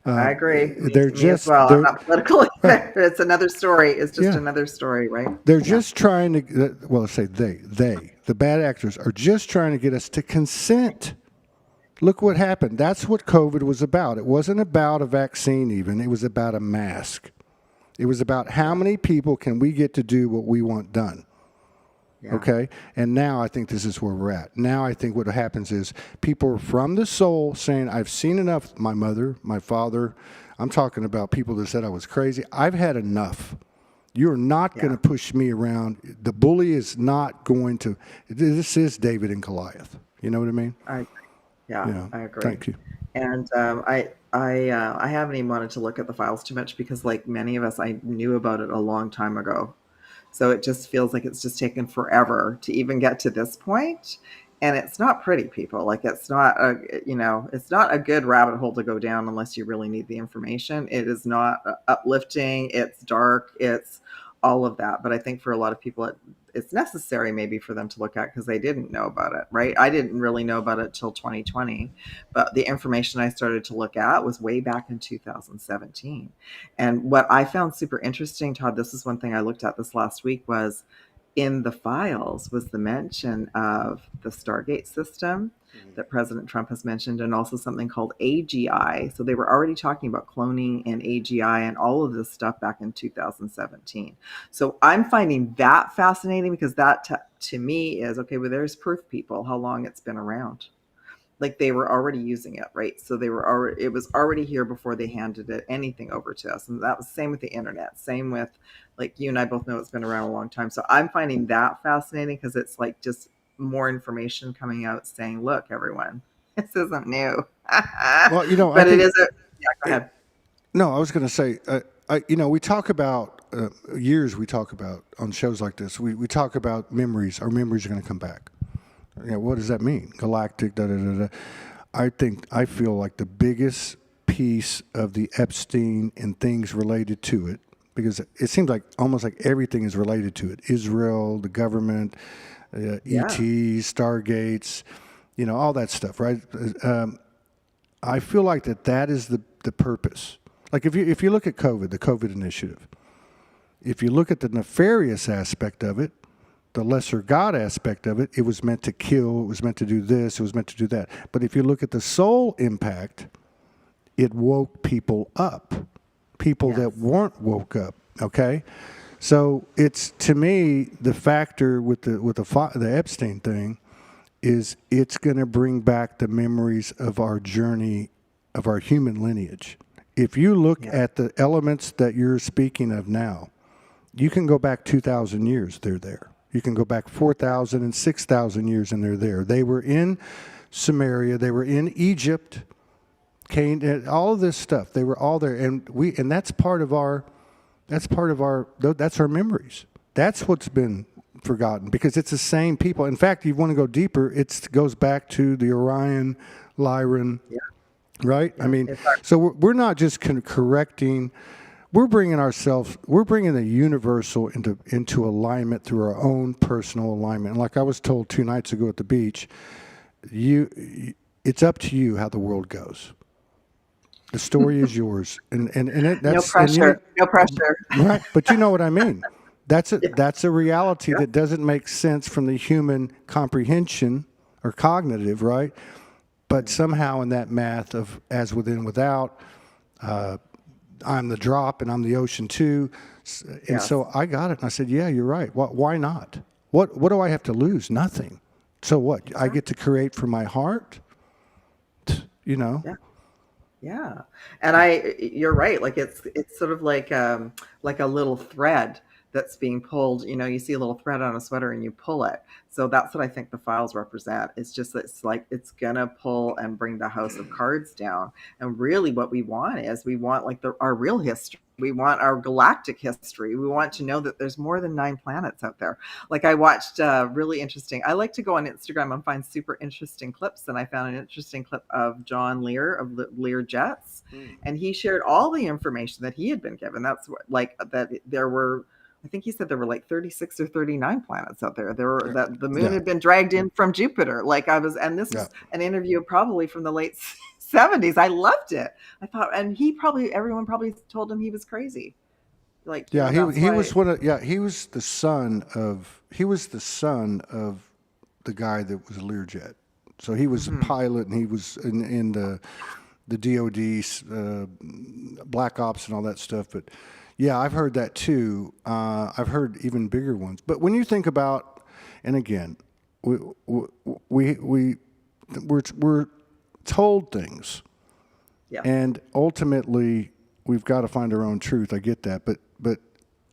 S2: I agree.
S1: They're
S2: me as well. I'm not political either. It's another story. It's just another story, right?
S1: They're just trying to, well, say the bad actors are just trying to get us to consent. Look what happened. That's what COVID was about. It wasn't about a vaccine even. It was about a mask. It was about how many people can we get to do what we want done. Yeah. Okay? And now I think this is where we're at. Now I think what happens is people are from the soul saying, I've seen enough. My mother, my father, I'm talking about people that said I was crazy. I've had enough. You're not going to push me around. The bully is not going to. This is David and Goliath. You know what I mean?
S2: I agree.
S1: Thank you.
S2: And I haven't even wanted to look at the files too much because, like many of us, I knew about it a long time ago. So it just feels like it's just taken forever to even get to this point. And it's not pretty, people. Like it's not it's not a good rabbit hole to go down unless you really need the information. It is not uplifting. It's dark. It's all of that. But I think for a lot of people, it's necessary maybe for them to look at because they didn't know about it, right? I didn't really know about it till 2020, but the information I started to look at was way back in 2017. And what I found super interesting, Todd, this is one thing I looked at this last week, was in the files was the mention of the Stargate system that President Trump has mentioned, and also something called AGI. So they were already talking about cloning and AGI and all of this stuff back in 2017. So I'm finding that fascinating because that to me is okay. Well, there's proof, people, how long it's been around. Like they were already using it, right? So they were already, it was already here before they handed anything over to us. And that was same with the internet, same with, like, you and I both know it's been around a long time. So I'm finding that fascinating because it's like just more information coming out saying, look, everyone, this isn't new.
S1: Well, you know, I
S2: But it
S1: think
S2: is a, yeah, go ahead.
S1: no, I was going to say, we talk about years. We talk about on shows like this. We talk about memories. Our memories are going to come back. What does that mean? Galactic, da da da da. I feel like the biggest piece of the Epstein and things related to it, because it seems like almost like everything is related to it. Israel, the government, ETs, Stargates, all that stuff, right? I feel like that is the purpose. Like if you look at COVID, the COVID initiative, if you look at the nefarious aspect of it, the lesser God aspect of it, it was meant to kill, it was meant to do this, it was meant to do that. But if you look at the soul impact, it woke people up, people that weren't woke up, okay? So it's, to me, the factor with the Epstein thing is it's going to bring back the memories of our journey, of our human lineage. If you look at the elements that you're speaking of now, you can go back 2,000 years, they're there. You can go back 4,000 and 6,000 years, and they're there. They were in Samaria. They were in Egypt, Canaan, all of this stuff. They were all there, and that's part of our memories. That's what's been forgotten because it's the same people. In fact, you want to go deeper, it goes back to the Orion, Lyran, right? I mean, so we're not just correcting. We're bringing the universal into alignment through our own personal alignment. And like I was told 2 nights ago at the beach, it's up to you how the world goes. The story is yours, that's
S2: No pressure. No pressure.
S1: right. But you know what I mean. That's a reality that doesn't make sense from the human comprehension or cognitive, right? But somehow in that math of as within without. I'm the drop and I'm the ocean too. And so I got it. And I said, yeah, you're right. Why not? What do I have to lose? Nothing. So what? I get to create from my heart,
S2: Yeah. Yeah. And you're right. Like it's sort of like a little thread that's being pulled. You see a little thread on a sweater and you pull it. So that's what I think the files represent. It's just that it's gonna pull and bring the house of cards down. And really what we want like our real history. We want our galactic history. We want to know that there's more than 9 planets out there. Like I watched really interesting. I like to go on Instagram and find super interesting clips. And I found an interesting clip of John Lear of Lear Jets. And he shared all the information that he had been given. That's that there were, I think he said there were like 36 or 39 planets out there. That the moon had been dragged in from Jupiter. And this was an interview probably from the late 70s. I loved it. I thought, and everyone probably told him he was crazy.
S1: He was the son of the guy that was a Learjet. So he was a pilot, and he was in the DOD, Black Ops, and all that stuff. But yeah, I've heard that too. I've heard even bigger ones. But when you think about, and again, we're told things, and ultimately we've got to find our own truth. I get that, but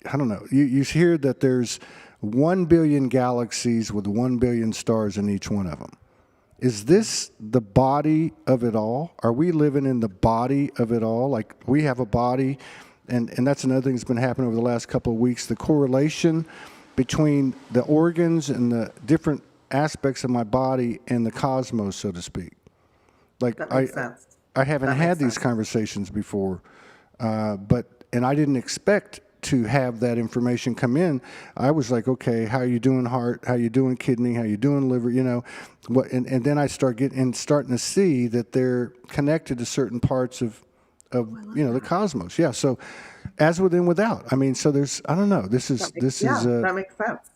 S1: I don't know. You hear that there's 1 billion galaxies with 1 billion stars in each one of them. Is this the body of it all? Are we living in the body of it all? Like we have a body, and that's another thing that's been happening over the last couple of weeks. The correlation between the organs and the different aspects of my body and the cosmos, so to speak. Like
S2: that makes sense.
S1: I haven't had these conversations before, and I didn't expect to have that information come in, I was like, okay, how you doing heart? How you doing kidney? How you doing liver? You know, and then I starting to see that they're connected to certain parts of the cosmos. Yeah. So as with and without. I mean, so there's, I don't know.
S2: That makes sense.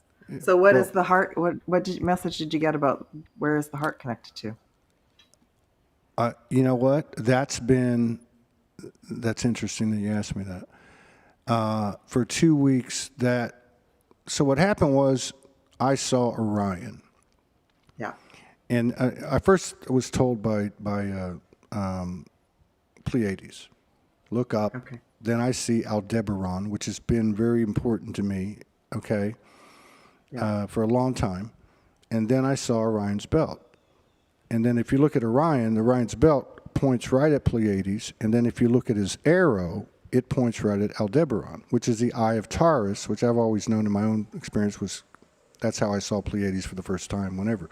S2: So what is the heart? What message did you get about where is the heart connected to?
S1: You know what? That's interesting that you asked me that. For 2 weeks, so what happened was I saw Orion.
S2: Yeah.
S1: And I first was told by Pleiades, look up.
S2: Okay.
S1: Then I see Aldebaran, which has been very important to me, okay, for a long time. And then I saw Orion's belt. And then if you look at Orion's belt points right at Pleiades. And then if you look at his arrow, it points right at Aldebaran, which is the eye of Taurus, which I've always known in my own experience that's how I saw Pleiades for the first time, whenever.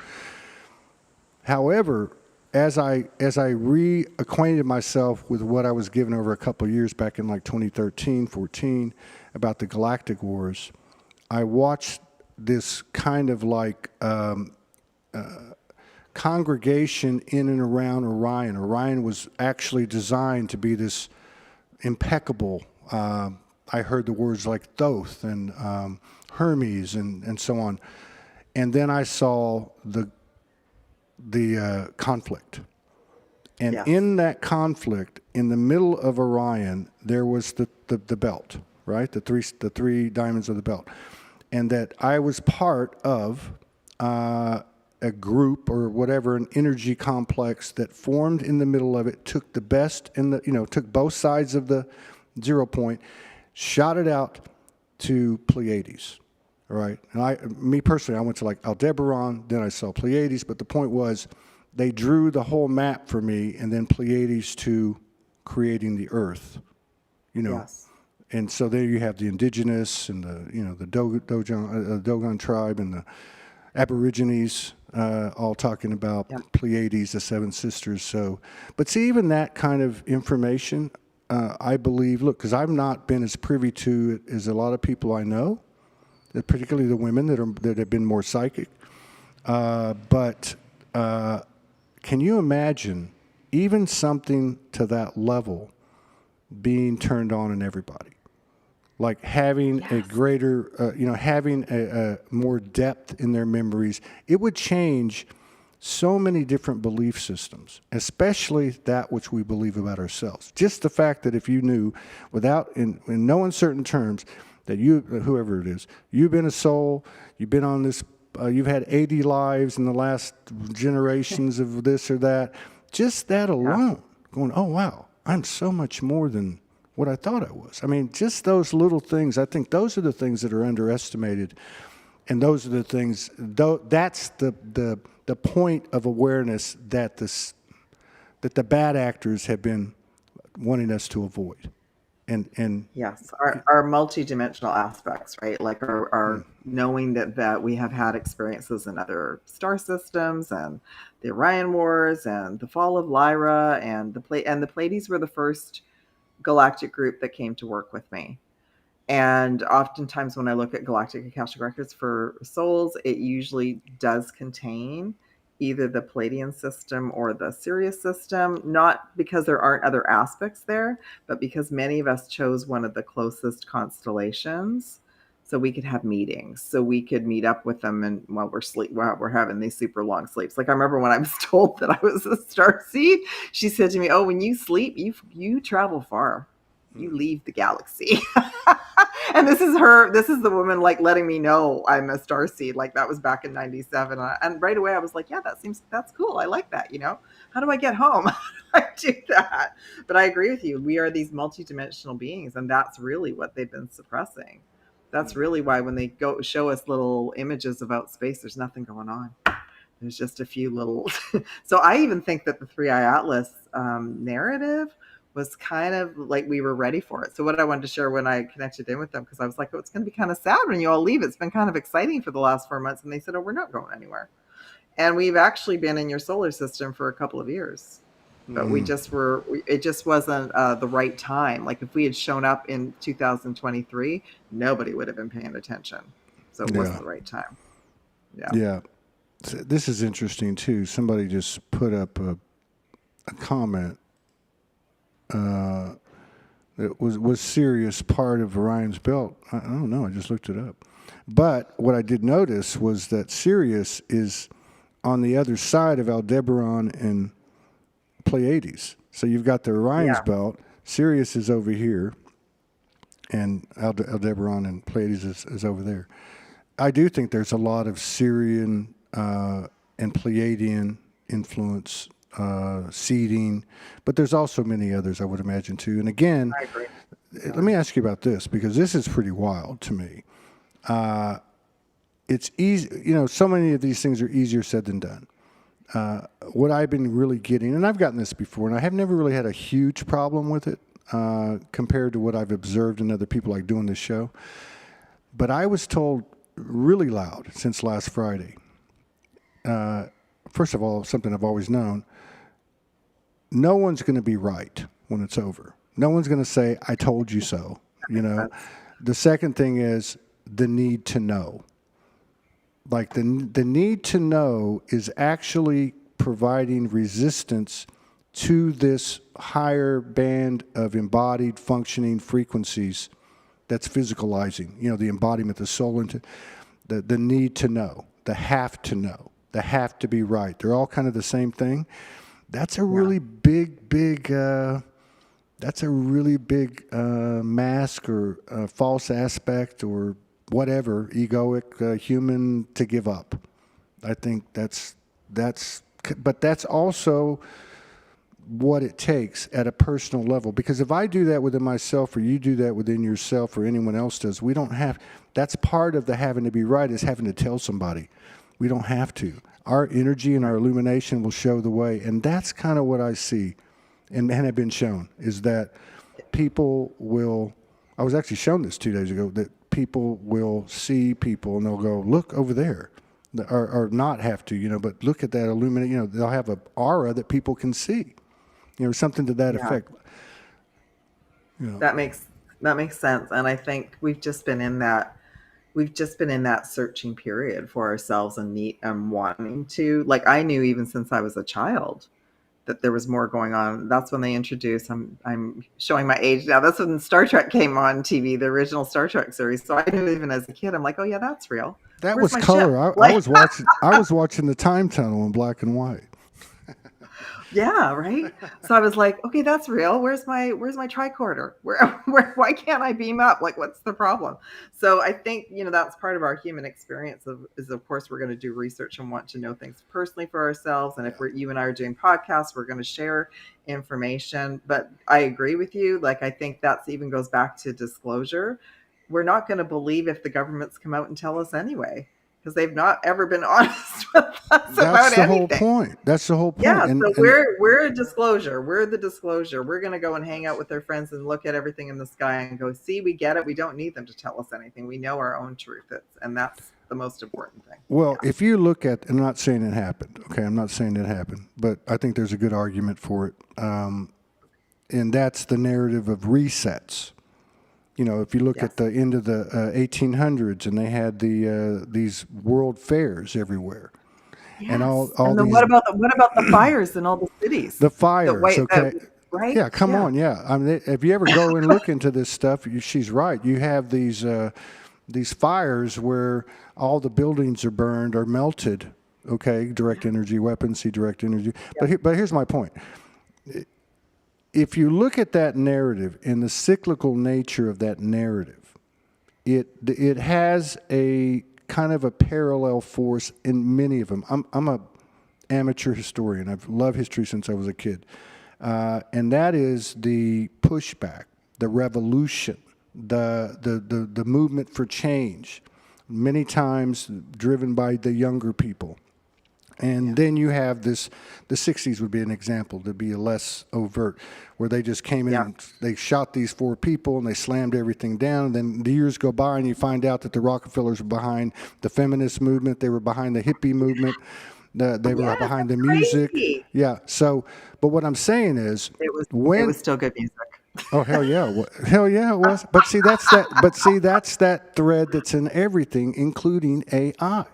S1: However, as I reacquainted myself with what I was given over a couple of years back in like 2013, 14, about the Galactic Wars, I watched this kind of like congregation in and around Orion. Orion was actually designed to be this impeccable. I heard the words like Thoth and Hermes and so on. And then I saw the conflict. And in that conflict, in the middle of Orion, there was the belt, right? The three diamonds of the belt. And that I was part of a group or whatever, an energy complex that formed in the middle of it, took the best took both sides of the 0 point, shot it out to Pleiades. All right. And me personally, I went to like Aldebaran, then I saw Pleiades, but the point was they drew the whole map for me, and then Pleiades to creating the Earth,
S2: Yes.
S1: And so there you have the indigenous and the Dogon tribe and the Aborigines all talking about Pleiades, the seven sisters. So, but see, even that kind of information, I believe, look, because I've not been as privy to it as a lot of people I know, particularly the women that have been more psychic. But can you imagine even something to that level being turned on in everybody? Like having a greater, having a more depth in their memories. It would change so many different belief systems, especially that which we believe about ourselves. Just the fact that if you knew, in no uncertain terms, that you, whoever it is, you've been a soul, you've been on this, you've had 80 lives in the last generations of this or that. Just that alone, going, oh, wow, I'm so much more than what I thought I was. I mean, just those little things, I think those are the things that are underestimated. And those are the things, that's the point of awareness that the bad actors have been wanting us to avoid. And
S2: yes, our multidimensional aspects, right? Like our knowing that we have had experiences in other star systems and the Orion Wars and the fall of Lyra and the Pleiades were the first galactic group that came to work with me. And oftentimes when I look at galactic Akashic records for souls, it usually does contain either the Palladian system or the Sirius system, not because there aren't other aspects there, but because many of us chose one of the closest constellations so we could have meetings, so we could meet up with them and while we're having these super long sleeps. Like I remember when I was told that I was a starseed, she said to me, "Oh, when you sleep, you travel far. You leave the galaxy." And this is the woman like letting me know I'm a starseed. Like that was back in 97. And right away I was like, yeah, that's cool. I like that. How do I get home? How do I do that? But I agree with you. We are these multidimensional beings, and that's really what they've been suppressing. That's really why when they go show us little images about space, there's nothing going on. There's just a few little. So I even think that the Three Eye Atlas narrative was kind of like we were ready for it. So what I wanted to share when I connected in with them, because I was like, oh, it's going to be kind of sad when you all leave. It's been kind of exciting for the last 4 months. And they said, oh, we're not going anywhere. And we've actually been in your solar system for a couple of years. but it just wasn't the right time. Like if we had shown up in 2023, nobody would have been paying attention. So it
S1: Yeah.
S2: wasn't the right time. Yeah.
S1: Yeah. This is interesting too. Somebody just put up a comment that was Sirius part of Orion's belt. I don't know. I just looked it up. But what I did notice was that Sirius is on the other side of Aldebaran and Pleiades. So you've got the Orion's belt. Sirius is over here, and Aldebaran and Pleiades is over there. I do think there's a lot of Sirian and Pleiadian influence, seeding, but there's also many others I would imagine too. And again,
S2: I agree.
S1: let me ask you about this, because this is pretty wild to me. It's easy, so many of these things are easier said than done. What I've been really getting, and I've gotten this before, and I have never really had a huge problem with it compared to what I've observed in other people like doing this show. But I was told really loud since last Friday. First of all, something I've always known, no one's going to be right when it's over. No one's going to say, I told you so. The second thing is the need to know. Like the need to know is actually providing resistance to this higher band of embodied functioning frequencies that's physicalizing, the embodiment, the soul, into the need to know, the have to know, the have to be right. They're all kind of the same thing. That's a really big, mask or false aspect or whatever, egoic, human to give up. I think but that's also what it takes at a personal level. Because if I do that within myself, or you do that within yourself, or anyone else does, we don't have, that's part of the having to be right, is having to tell somebody. We don't have to. Our energy and our illumination will show the way. And that's kind of what I see and have been shown, is that people will, I was actually shown this 2 days ago, that people will see people and they'll go, look over there, or not have to, but look at that illuminate, they'll have an aura that people can see, something to that effect.
S2: That makes sense. And I think we've just been in that searching period for ourselves and wanting to, like, I knew even since I was a child that there was more going on. That's when they introduced, I'm showing my age now. That's when Star Trek came on TV, the original Star Trek series. So I knew even as a kid, I'm like, oh yeah, that's real.
S1: That
S2: Where's
S1: was color. I was watching the Time Tunnel in black and white.
S2: Yeah, right. So I was like, okay, that's real. Where's my tricorder? Why can't I beam up? Like, what's the problem? So I think, that's part of our human experience is of course we're going to do research and want to know things personally for ourselves. And if you and I are doing podcasts, we're going to share information. But I agree with you. Like, I think that's even goes back to disclosure. We're not going to believe if the governments come out and tell us anyway, because they've not ever been honest with us about anything.
S1: That's the whole point.
S2: Yeah, so we're a disclosure. We're the disclosure. We're going to go and hang out with their friends and look at everything in the sky and go, see, we get it. We don't need them to tell us anything. We know our own truth. And that's the most important thing.
S1: Well, if you look at, I'm not saying it happened. Okay, I'm not saying it happened, but I think there's a good argument for it. And that's the narrative of resets. If you look at the end of the 1800s, and they had these world fairs everywhere, and all
S2: and then
S1: these,
S2: what about the fires in all the cities?
S1: The fires,
S2: right?
S1: Yeah, come on, yeah. I mean, if you ever go and look into this stuff, she's right. You have these fires where all the buildings are burned or melted. Okay, direct energy weapons, see direct energy. Yeah. But here's my point. If you look at that narrative and the cyclical nature of that narrative, it has a kind of a parallel force in many of them. I'm a amateur historian. I've loved history since I was a kid, and that is the pushback, the revolution, the movement for change, many times driven by the younger people. And then you have this, the 60s would be an example to be less overt, where they just came in and they shot these 4 people and they slammed everything down. And then the years go by and you find out that the Rockefellers were behind the feminist movement. They were behind the hippie movement. They were
S2: Yes,
S1: behind the
S2: that's
S1: music.
S2: crazy.
S1: Yeah. So, but what I'm saying is,
S2: It
S1: when
S2: was still good music.
S1: oh hell yeah, hell yeah it was. But see, that's that. But see, that's that thread that's in everything, including AI.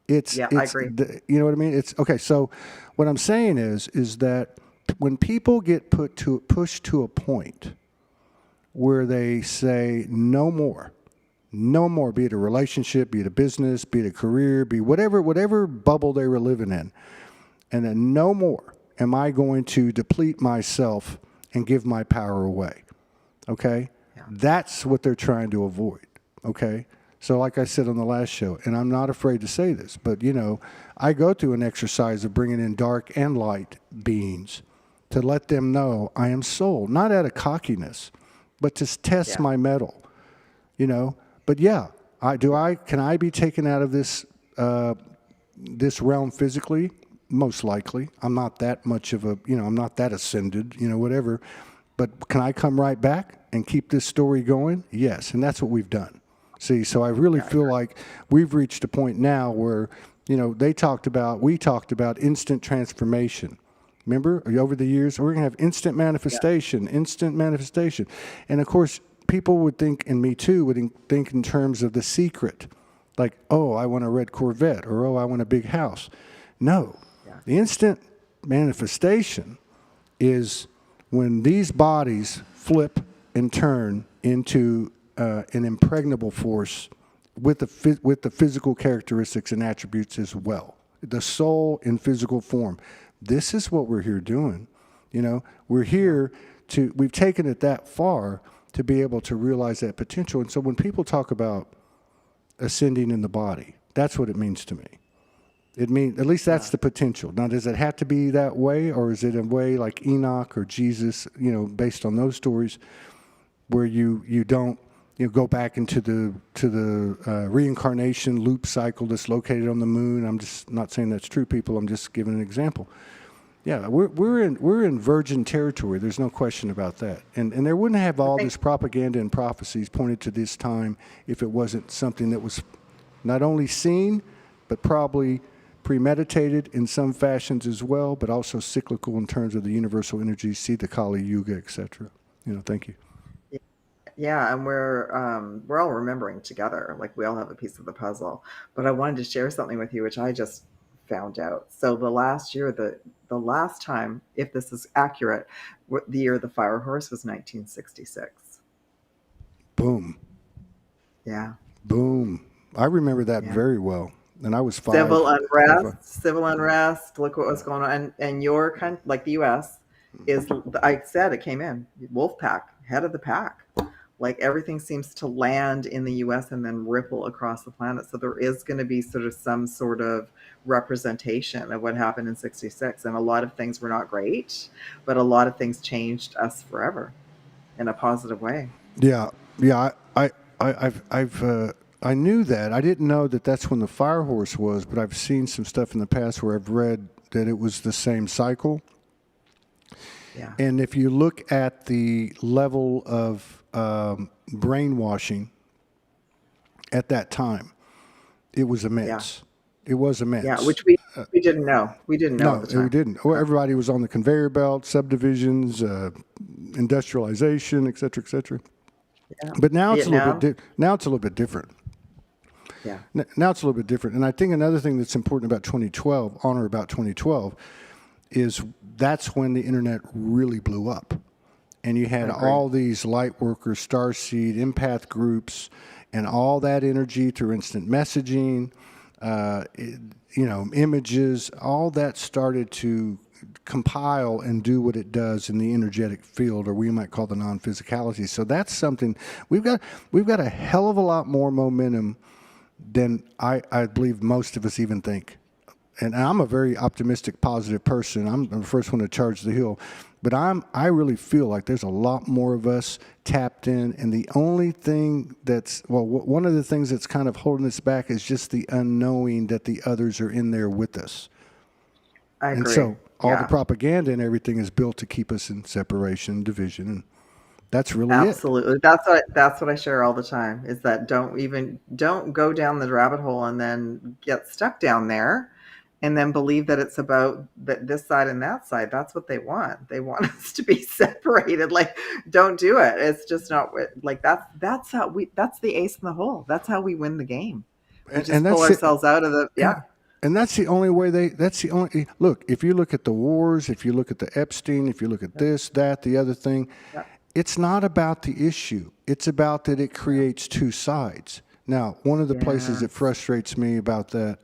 S2: Yeah, I agree.
S1: You know what I mean. It's okay. So, what I'm saying is that when people get pushed to a point where they say no more, no more, be it a relationship, be it a business, be it a career, be whatever bubble they were living in, and then no more am I going to deplete myself and give my power away. Okay?
S2: Yeah.
S1: That's what they're trying to avoid. Okay? So, like I said on the last show, and I'm not afraid to say this, but I go through an exercise of bringing in dark and light beings to let them know I am soul, not out of cockiness, but to test
S2: Yeah.
S1: my mettle. But yeah, can I be taken out of this realm physically? Most likely. I'm not that much of I'm not that ascended, whatever. But can I come right back and keep this story going? Yes, and that's what we've done. See, so I really
S2: Yeah.
S1: feel like we've reached a point now where, we talked about instant transformation. Remember, over the years, we're going to have instant manifestation, instant manifestation. And of course, people would think, and me too, would think in terms of the secret. Like, oh, I want a red Corvette, or oh, I want a big house. No,
S2: Yeah.
S1: the instant manifestation is when these bodies flip and turn into an impregnable force with the physical characteristics and attributes as well. The soul in physical form. This is what we're here doing. We're here we've taken it that far to be able to realize that potential. And so when people talk about ascending in the body, that's what it means to me. It means, at least that's the potential. Now, does it have to be that way, or is it a way like Enoch or Jesus, based on those stories, where you don't go back into the reincarnation loop cycle that's located on the moon? I'm just not saying that's true, people. I'm just giving an example. Yeah, we're in virgin territory. There's no question about that. And there wouldn't have all this propaganda and prophecies pointed to this time if it wasn't something that was not only seen, but probably premeditated in some fashions as well, but also cyclical in terms of the universal energies, see the Kali Yuga, etc. Thank you.
S2: Yeah, and we're all remembering together. Like we all have a piece of the puzzle. But I wanted to share something with you, which I just found out. So the last year, the last time, if this is accurate, the year of the fire horse was 1966.
S1: Boom.
S2: Yeah.
S1: Boom. I remember that
S2: Yeah.
S1: very well. And I was
S2: Civil
S1: five.
S2: unrest. Look what was going on, and your country, like the U.S., is. I said it came in wolf pack, head of the pack. Like everything seems to land in the U.S. and then ripple across the planet. So there is going to be some sort of representation of what happened in '66, and a lot of things were not great, but a lot of things changed us forever in a positive way.
S1: Yeah, yeah. I knew that. I didn't know that that's when the fire horse was, but I've seen some stuff in the past where I've read that it was the same cycle.
S2: Yeah.
S1: And if you look at the level of brainwashing at that time, it was immense. It was immense.
S2: Yeah, which we didn't know. We didn't know
S1: No,
S2: at the time.
S1: we didn't. Well, everybody was on the conveyor belt, subdivisions, industrialization, et cetera, et cetera.
S2: Yeah.
S1: But now it's
S2: Vietnam.
S1: now it's a little bit different.
S2: Yeah.
S1: Now it's a little bit different. And I think another thing that's important about 2012, on or about 2012, is that's when the internet really blew up. And you had all these light workers, starseed, empath groups, and all that energy through instant messaging, images, all that started to compile and do what it does in the energetic field, or we might call the non-physicality. So that's something we've got a hell of a lot more momentum than I believe most of us even think. And I'm a very optimistic, positive person. I'm the first one to charge the hill. But I really feel like there's a lot more of us tapped in. And the only thing one of the things that's kind of holding us back is just the unknowing that the others are in there with us.
S2: I agree.
S1: And so all the propaganda and everything is built to keep us in separation, division, and that's really
S2: Absolutely. That's what I share all the time, is that don't go down the rabbit hole and then get stuck down there. and then believe that it's about this side and that side. That's what they want. They want us to be separated. Like, don't do it. It's just not like that's how we. That's the ace in the hole. That's how we win the game. We
S1: And
S2: just pull
S1: that's it.
S2: ourselves out of the
S1: Yeah. And that's the only way that's the only, look, if you look at the wars, if you look at the Epstein, if you look at this, that, the other thing,
S2: yeah,
S1: it's not about the issue. It's about that it creates two sides. Now, one of the places that
S2: yes,
S1: frustrates me about that,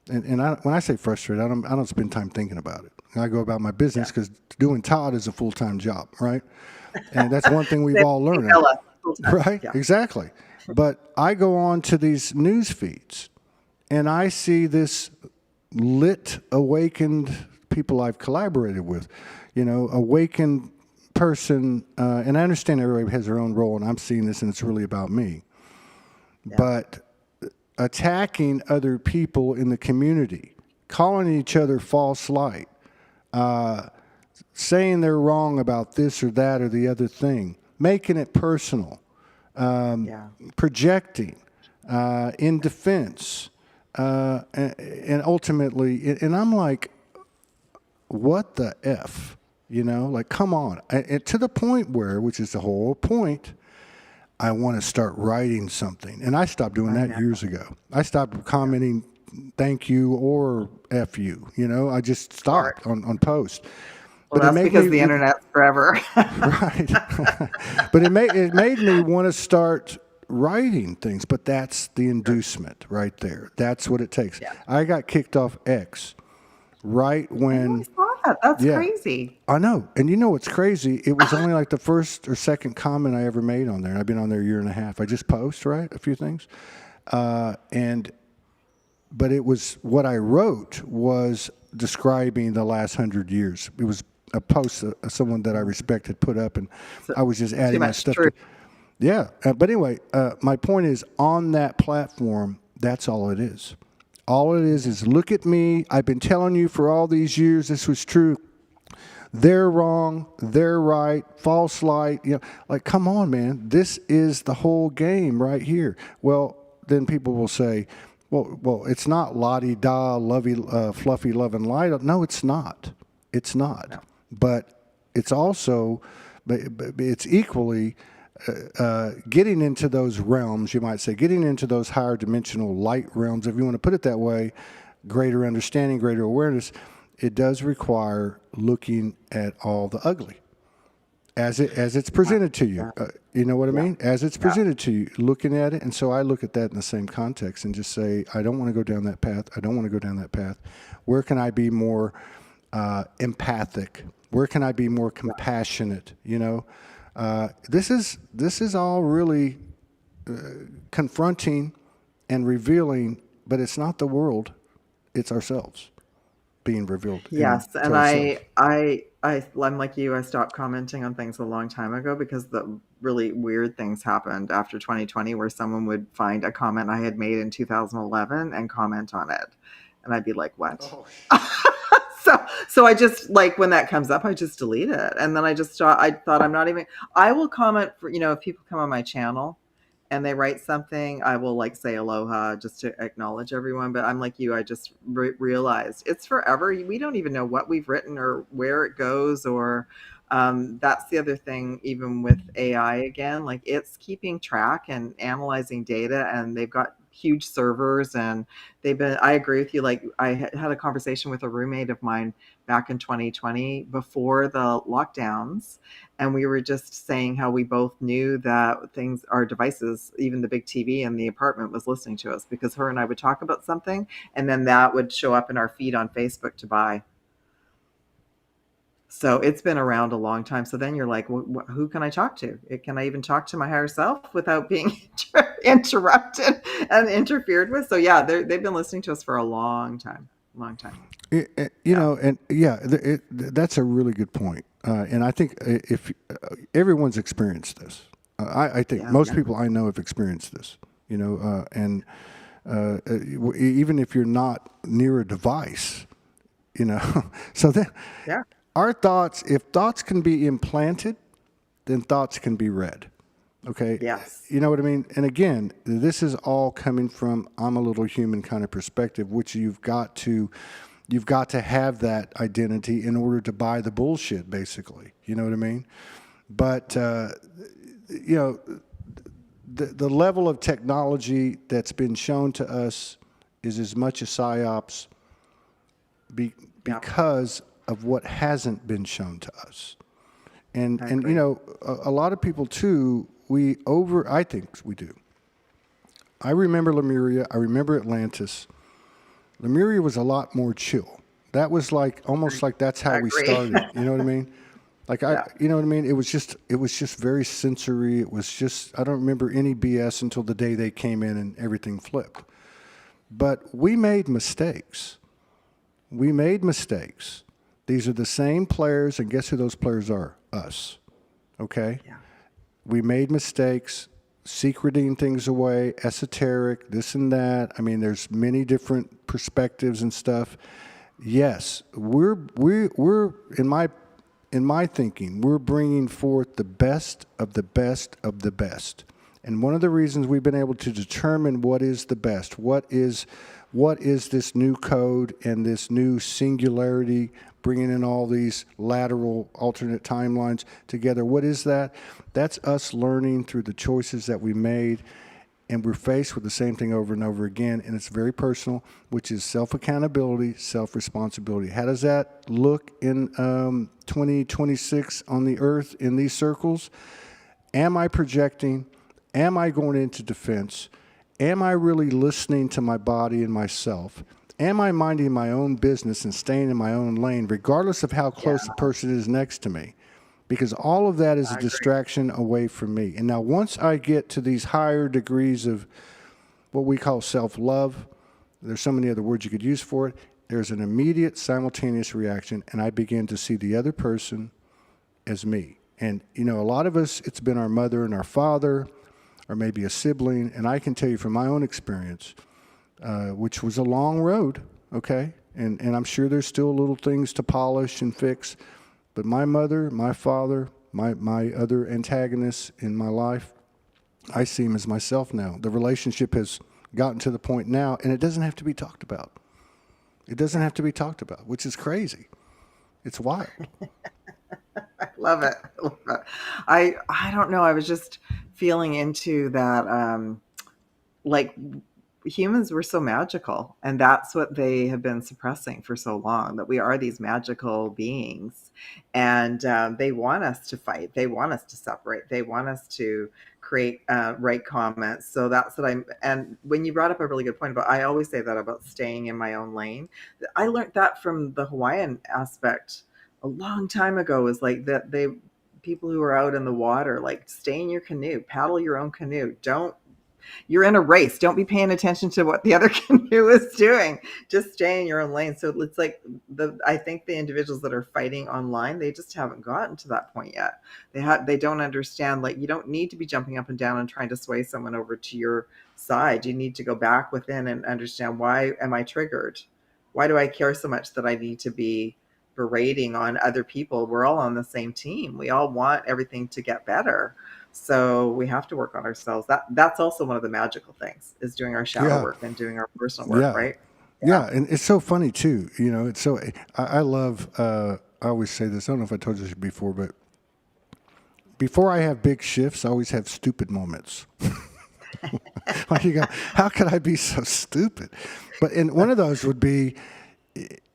S1: and when I say frustrated, I don't spend time thinking about it. I go about my
S2: yeah.
S1: business because doing Todd is a full-time job, right? And that's one thing we've all
S2: Pink
S1: learned,
S2: Bella, full time.
S1: right?
S2: Yeah,
S1: Exactly. But I go on to these news feeds, and I see this lit, awakened people I've collaborated with, awakened person, and I understand everybody has their own role, and I'm seeing this, and it's really about me.
S2: yeah,
S1: But attacking other people in the community, calling each other false light, saying they're wrong about this or that or the other thing, making it personal,
S2: yeah.
S1: projecting in defense, and ultimately, and I'm like, what the F? Like, come on. And to the point where, which is the whole point, I want to start writing something. And I stopped doing
S2: I
S1: that
S2: know.
S1: years ago. I stopped commenting thank you or F you. I just
S2: Smart.
S1: stopped on post.
S2: Well,
S1: But it
S2: that's
S1: made
S2: because
S1: me,
S2: the internet's forever.
S1: right. But it made me want to start writing things. But that's the inducement right there. That's what it takes.
S2: Yeah.
S1: I got kicked off X right
S2: I know, I
S1: when,
S2: saw that. That's
S1: yeah,
S2: crazy.
S1: I know. And you know what's crazy? It was only like the first or second comment I ever made on there. I've been on there a year and a half. I just post, right? A few things. But it was what I wrote was describing the last 100 years. It was a post someone that I respect had put up, and
S2: So,
S1: I was just
S2: too
S1: adding my
S2: much
S1: stuff
S2: truth.
S1: to. Yeah. But anyway, my point is on that platform, that's all it is. All it is look at me. I've been telling you for all these years this was true. They're wrong. They're right. False light. Like, come on, man. This is the whole game right here. Well, then people will say, well, it's not la-di-da, lovey, fluffy, love and light. No, it's not. It's not.
S2: No.
S1: But it's also, but it's equally getting into those realms, you might say, getting into those higher dimensional light realms, if you want to put it that way, greater understanding, greater awareness. It does require looking at all the ugly as it's presented to you. You know what I mean? As it's presented to you, looking at it. And so I look at that in the same context and just say, I don't want to go down that path. I don't want to go down that path. Where can I be more empathic? Where can I be more compassionate? This is all really confronting and revealing, but it's not the world. It's ourselves being revealed
S2: Yes,
S1: to
S2: and
S1: ourselves.
S2: I'm like you. I stopped commenting on things a long time ago because the really weird things happened after 2020, where someone would find a comment I had made in 2011 and comment on it, and I'd be like, "What?"
S1: Oh,
S2: So I just, like, when that comes up, I just delete it, and then I thought, I'm not even. I will comment for, if people come on my channel and they write something, I will, like, say aloha just to acknowledge everyone. But I'm like you, I just realized it's forever. We don't even know what we've written or where it goes, or that's the other thing, even with AI again, like, it's keeping track and analyzing data, and they've got huge servers, and I agree with you. Like, I had a conversation with a roommate of mine back in 2020 before the lockdowns, and we were just saying how we both knew that our devices, even the big TV in the apartment, was listening to us, because her and I would talk about something, and then that would show up in our feed on Facebook to buy. So it's been around a long time. So then you're like, who can I talk to? Can I even talk to my higher self without being interrupted and interfered with? So yeah, they've been listening to us for a long time. Yeah,
S1: And yeah, that's a really good point. And I think if everyone's experienced this, I think
S2: yeah,
S1: most
S2: yeah,
S1: people I know have experienced this. And even if you're not near a device, so then
S2: yeah.
S1: our thoughts, if thoughts can be implanted, then thoughts can be read. Okay.
S2: Yes.
S1: You know what I mean? And again, this is all coming from I'm a little human kind of perspective, which you've got to have that identity in order to buy the bullshit, basically. You know what I mean? But you know, the level of technology that's been shown to us is as much a psyops be,
S2: Yeah.
S1: because of what hasn't been shown to us.
S2: I
S1: And you
S2: agree.
S1: know, a lot of people too, I think we do. I remember Lemuria, I remember Atlantis. Lemuria was a lot more chill. That was like almost like that's how
S2: I
S1: we
S2: agree.
S1: started. You know what I mean? Like
S2: Yeah.
S1: you know what I mean? It was just very sensory. It was just, I don't remember any BS until the day they came in and everything flipped. But we made mistakes. We made mistakes. These are the same players, and guess who those players are? Us. Okay?
S2: Yeah.
S1: We made mistakes, secreting things away, esoteric, this and that. I mean, there's many different perspectives and stuff. Yes, we're in my thinking, we're bringing forth the best of the best of the best. And one of the reasons we've been able to determine what is the best, what is this new code and this new singularity, bringing in all these lateral alternate timelines together. What is that? That's us learning through the choices that we made, and we're faced with the same thing over and over again, and it's very personal, which is self-accountability, self-responsibility. How does that look in 2026 on the earth in these circles? Am I projecting? Am I going into defense? Am I really listening to my body and myself? Am I minding my own business and staying in my own lane, regardless of how
S2: Yeah.
S1: close the person is next to me? Because all of that is a
S2: I agree.
S1: distraction away from me. And now, once I get to these higher degrees of what we call self-love, there's so many other words you could use for it, there's an immediate simultaneous reaction, and I begin to see the other person as me. And, you know, a lot of us, it's been our mother and our father, or maybe a sibling. And I can tell you from my own experience, which was a long road, okay? And I'm sure there's still little things to polish and fix. But my mother, my father, my other antagonists in my life, I see them as myself now. The relationship has gotten to the point now, and it doesn't have to be talked about. It doesn't have to be talked about, which is crazy. It's wild.
S2: I love it. I love it. I don't know. I was just feeling into that. Like humans were so magical, and that's what they have been suppressing for so long, that we are these magical beings, and they want us to fight, they want us to separate, they want us to create right comments. So that's what I'm, and when you brought up a really good point about, I always say that about staying in my own lane. I learned that from the Hawaiian aspect a long time ago, is like that they, people who are out in the water, like stay in your canoe, paddle your own canoe, don't, you're in a race. Don't be paying attention to what the other canoe is doing. Just stay in your own lane. So it's like I think the individuals that are fighting online, they just haven't gotten to that point yet. They don't understand, like, you don't need to be jumping up and down and trying to sway someone over to your side. You need to go back within and understand, why am I triggered? Why do I care so much that I need to be berating on other people? We're all on the same team. We all want everything to get better. So we have to work on ourselves. That's also one of the magical things, is doing our shadow
S1: Yeah.
S2: work and doing our personal work,
S1: Yeah.
S2: right? Yeah.
S1: Yeah, and it's so funny too. You know, it's so I love. I always say this. I don't know if I told you this before, but before I have big shifts, I always have stupid moments. Like you go, how could I be so stupid? But and one of those would be,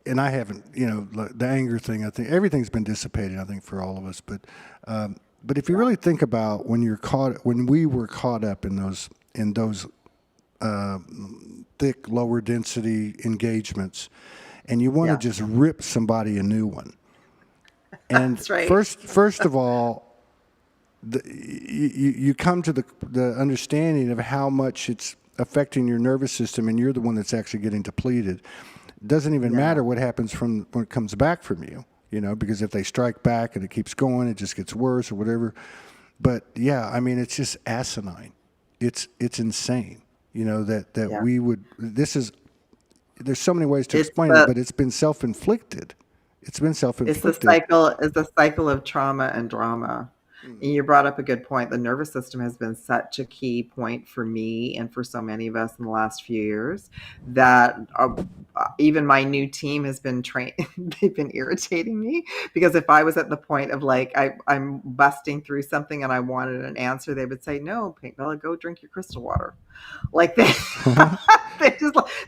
S1: and I haven't, you know, the anger thing. I think everything's been dissipated. I think for all of us, but if you really think about when we were caught up in those thick, lower density engagements, and you want to
S2: Yeah.
S1: just rip somebody a new one. And
S2: That's right.
S1: first of all, you come to the understanding of how much it's affecting your nervous system, and you're the one that's actually getting depleted. It doesn't even
S2: Yeah.
S1: matter what happens from when it comes back from you, you know, because if they strike back and it keeps going, it just gets worse or whatever. But yeah, I mean, it's just asinine. It's insane, you know, that
S2: Yeah.
S1: we would. This is there's so many ways to
S2: It's
S1: explain it,
S2: the
S1: but it's been self-inflicted. It's been
S2: it's the
S1: self-inflicted.
S2: cycle, is the cycle of trauma and drama. And you brought up a good point. The nervous system has been such a key point for me and for so many of us in the last few years that even my new team has been trained. They've been irritating me because if I was at the point of like I'm busting through something and I wanted an answer, they would say, "No, Pink Bella, go drink your crystal water." Like they'd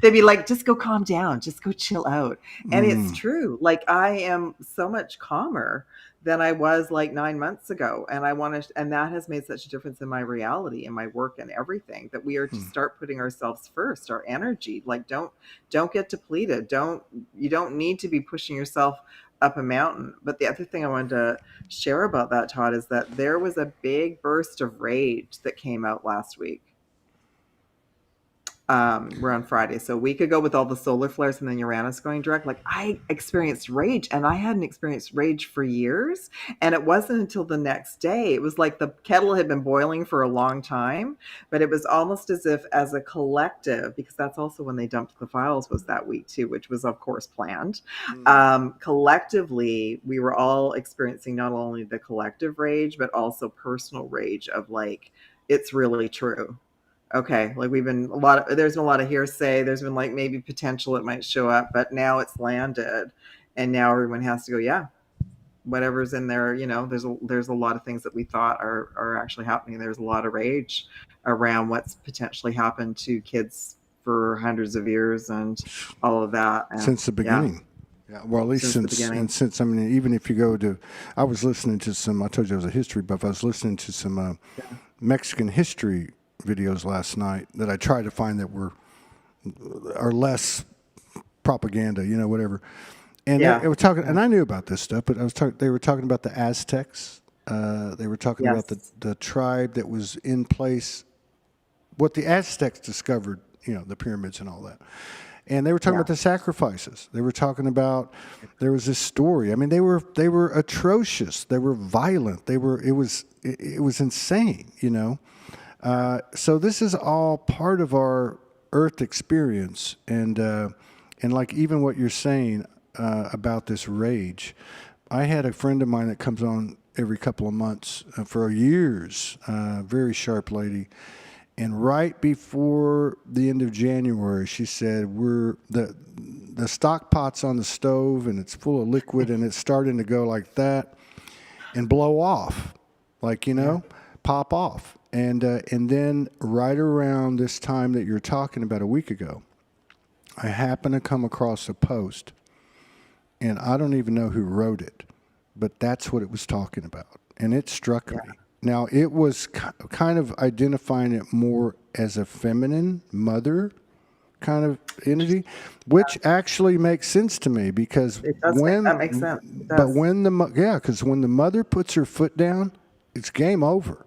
S2: be like, "Just go calm down, just go chill out." And it's true. Like I am so much calmer than I was like 9 months ago. And and that has made such a difference in my reality and my work and everything that we are to start putting ourselves first, our energy. Like don't get depleted. You don't need to be pushing yourself up a mountain. But the other thing I wanted to share about that, Todd, is that there was a big burst of rage that came out last week. We're on Friday. So a week ago with all the solar flares and then Uranus going direct, like I experienced rage and I hadn't experienced rage for years. And it wasn't until the next day. It was like the kettle had been boiling for a long time, but it was almost as if as a collective, because that's also when they dumped the files was that week too, which was of course planned. Collectively, we were all experiencing not only the collective rage, but also personal rage of like, it's really true. Okay, like there's been a lot of hearsay. There's been like maybe potential it might show up, but now it's landed, and now everyone has to go. Yeah, whatever's in there, there's a lot of things that we thought are actually happening. There's a lot of rage around what's potentially happened to kids for hundreds of years and all of that. And,
S1: since the beginning. Yeah, well, at least since I mean, even if you go to, I was listening to some. I told you I was a history buff. I was listening to some Mexican history videos last night that I tried to find that are less propaganda, whatever. And they were talking, and I knew about this stuff, but they were talking about the Aztecs. They were talking about the tribe that was in place, what the Aztecs discovered, the pyramids and all that. And they were talking about the sacrifices. They were talking about there was this story. I mean, they were atrocious. They were violent. It was insane, So this is all part of our Earth experience, and like even what you're saying about this rage. I had a friend of mine that comes on every couple of months for years, very sharp lady, and right before the end of January, she said the stock pot's on the stove and it's full of liquid and it's starting to go like that and blow off, like pop off. And then right around this time that you're talking about a week ago, I happened to come across a post, and I don't even know who wrote it, but that's what it was talking about, and it struck me. Now, it was kind of identifying it more as a feminine mother kind of entity, which actually makes sense to me because
S2: that makes sense.
S1: But when the mother puts her foot down, it's game over.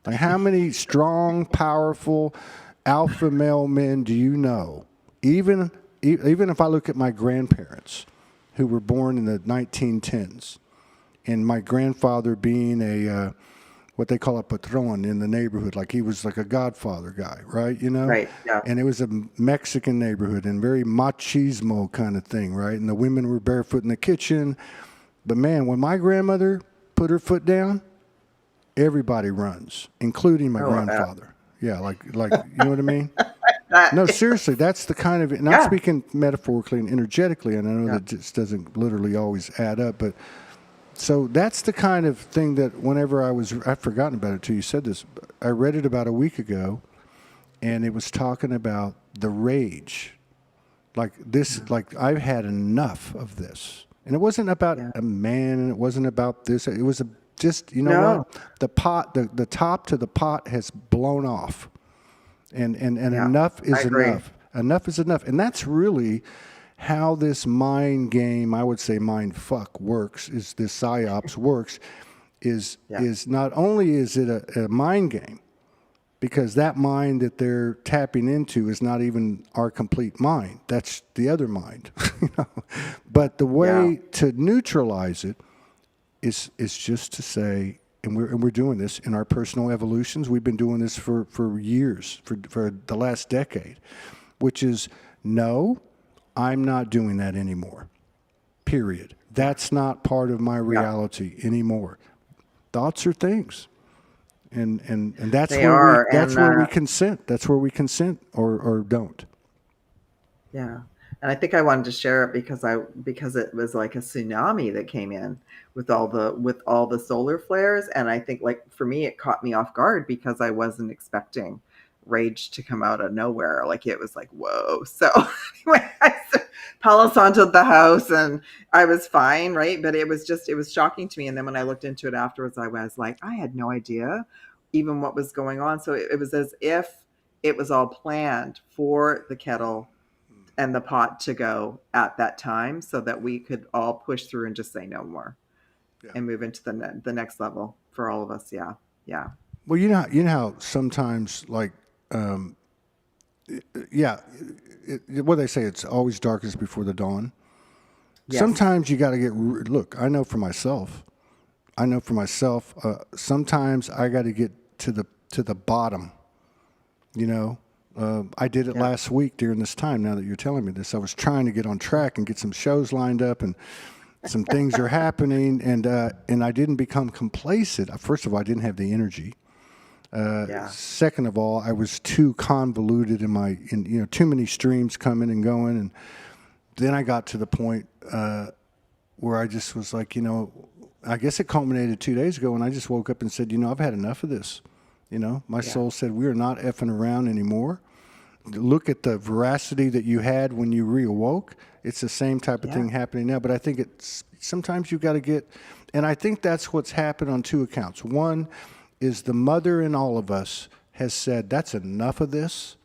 S1: Like how many strong, powerful alpha male men do you know? Even if I look at my grandparents, who were born in the 1910s, and my grandfather being a what they call a patron in the neighborhood, like he was like a Godfather guy, right?
S2: Right. Yeah.
S1: And it was a Mexican neighborhood and very machismo kind of thing, right? And the women were barefoot in the kitchen. But man, when my grandmother put her foot down, everybody runs, including my grandfather. Yeah, like you know what I mean? No, seriously, that's the kind of, not speaking metaphorically and energetically, and I know that just doesn't literally always add up, but so that's the kind of thing that whenever I'd forgotten about it till you said this. I read it about a week ago, and it was talking about the rage. Like this, like I've had enough of this. And it wasn't about a man, and it wasn't about this. It was just, what? The top to the pot has blown off. And enough is enough. Enough is enough. And that's really how this mind game, I would say mind fuck works, is this psyops works, is not only is it a mind game, because that mind that they're tapping into is not even our complete mind. That's the other mind. But the way to neutralize it is just to say, and we're doing this in our personal evolutions. We've been doing this for years, for the last decade, which is no, I'm not doing that anymore. Period. That's not part of my reality anymore. thoughts are things. And that's
S2: They
S1: where
S2: are,
S1: we consent. That's where we consent or don't.
S2: yeah. And I think I wanted to share it because it was like a tsunami that came in with all the solar flares. And I think, like, for me, it caught me off guard because I wasn't expecting rage to come out of nowhere. Like, it was like, whoa. So anyway, Palo Santo'd the house and I was fine, right? But it was shocking to me. And then when I looked into it afterwards, I was like, I had no idea even what was going on. So it was as if it was all planned for the kettle and the pot to go at that time so that we could all push through and just say no more and move into the next level for all of us. Yeah. Yeah.
S1: Well, you know how sometimes, like, yeah, what they say, it's always darkest before the dawn.
S2: Yes.
S1: Sometimes you got to look, I know for myself, sometimes I got to get to the bottom, you know. I did it last week during this time. Now that you're telling me this, I was trying to get on track and get some shows lined up, and some things are happening, and I didn't become complacent. First of all, I didn't have the energy. Second of all, I was too convoluted in too many streams coming and going, and then I got to the point where I just was like, I guess it culminated 2 days ago, and I just woke up and said, I've had enough of this. My soul said, we are not effing around anymore. Look at the veracity that you had when you reawoke. It's the same type of thing happening now. But I think sometimes you've got to get, and I think that's what's happened on two accounts. One is the mother in all of us has said, that's enough of this.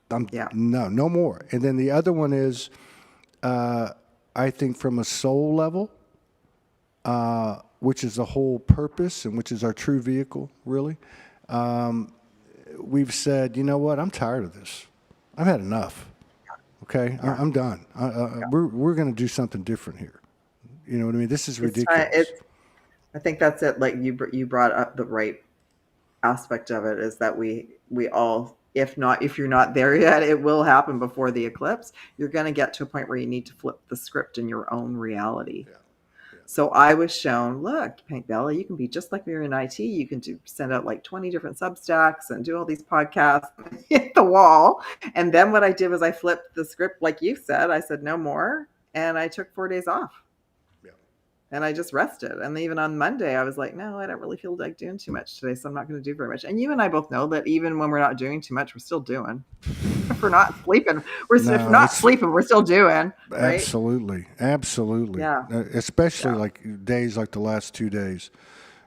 S1: No more. And then the other one is, I think from a soul level, which is the whole purpose and which is our true vehicle, really. We've said, you know what? I'm tired of this. I've had enough. Okay, I'm done. We're going to do something different here. You know what I mean? This is ridiculous.
S2: I think that's it. Like you brought up the right aspect of it is that we all, if you're not there yet, it will happen before the eclipse. You're going to get to a point where you need to flip the script in your own reality. Yeah. So I was shown, look, Pink Bella, you can be just like we were in IT. You can send out like 20 different Substacks and do all these podcasts, and hit the wall. And then what I did was I flipped the script, like you said. I said no more, and I took 4 days off. Yeah. And I just rested. And even on Monday, I was like, no, I don't really feel like doing too much today, so I'm not going to do very much. And you and I both know that even when we're not doing too much, we're still doing. If we're not sleeping, we're still doing. Right?
S1: Absolutely. Yeah. Especially like days like the last 2 days.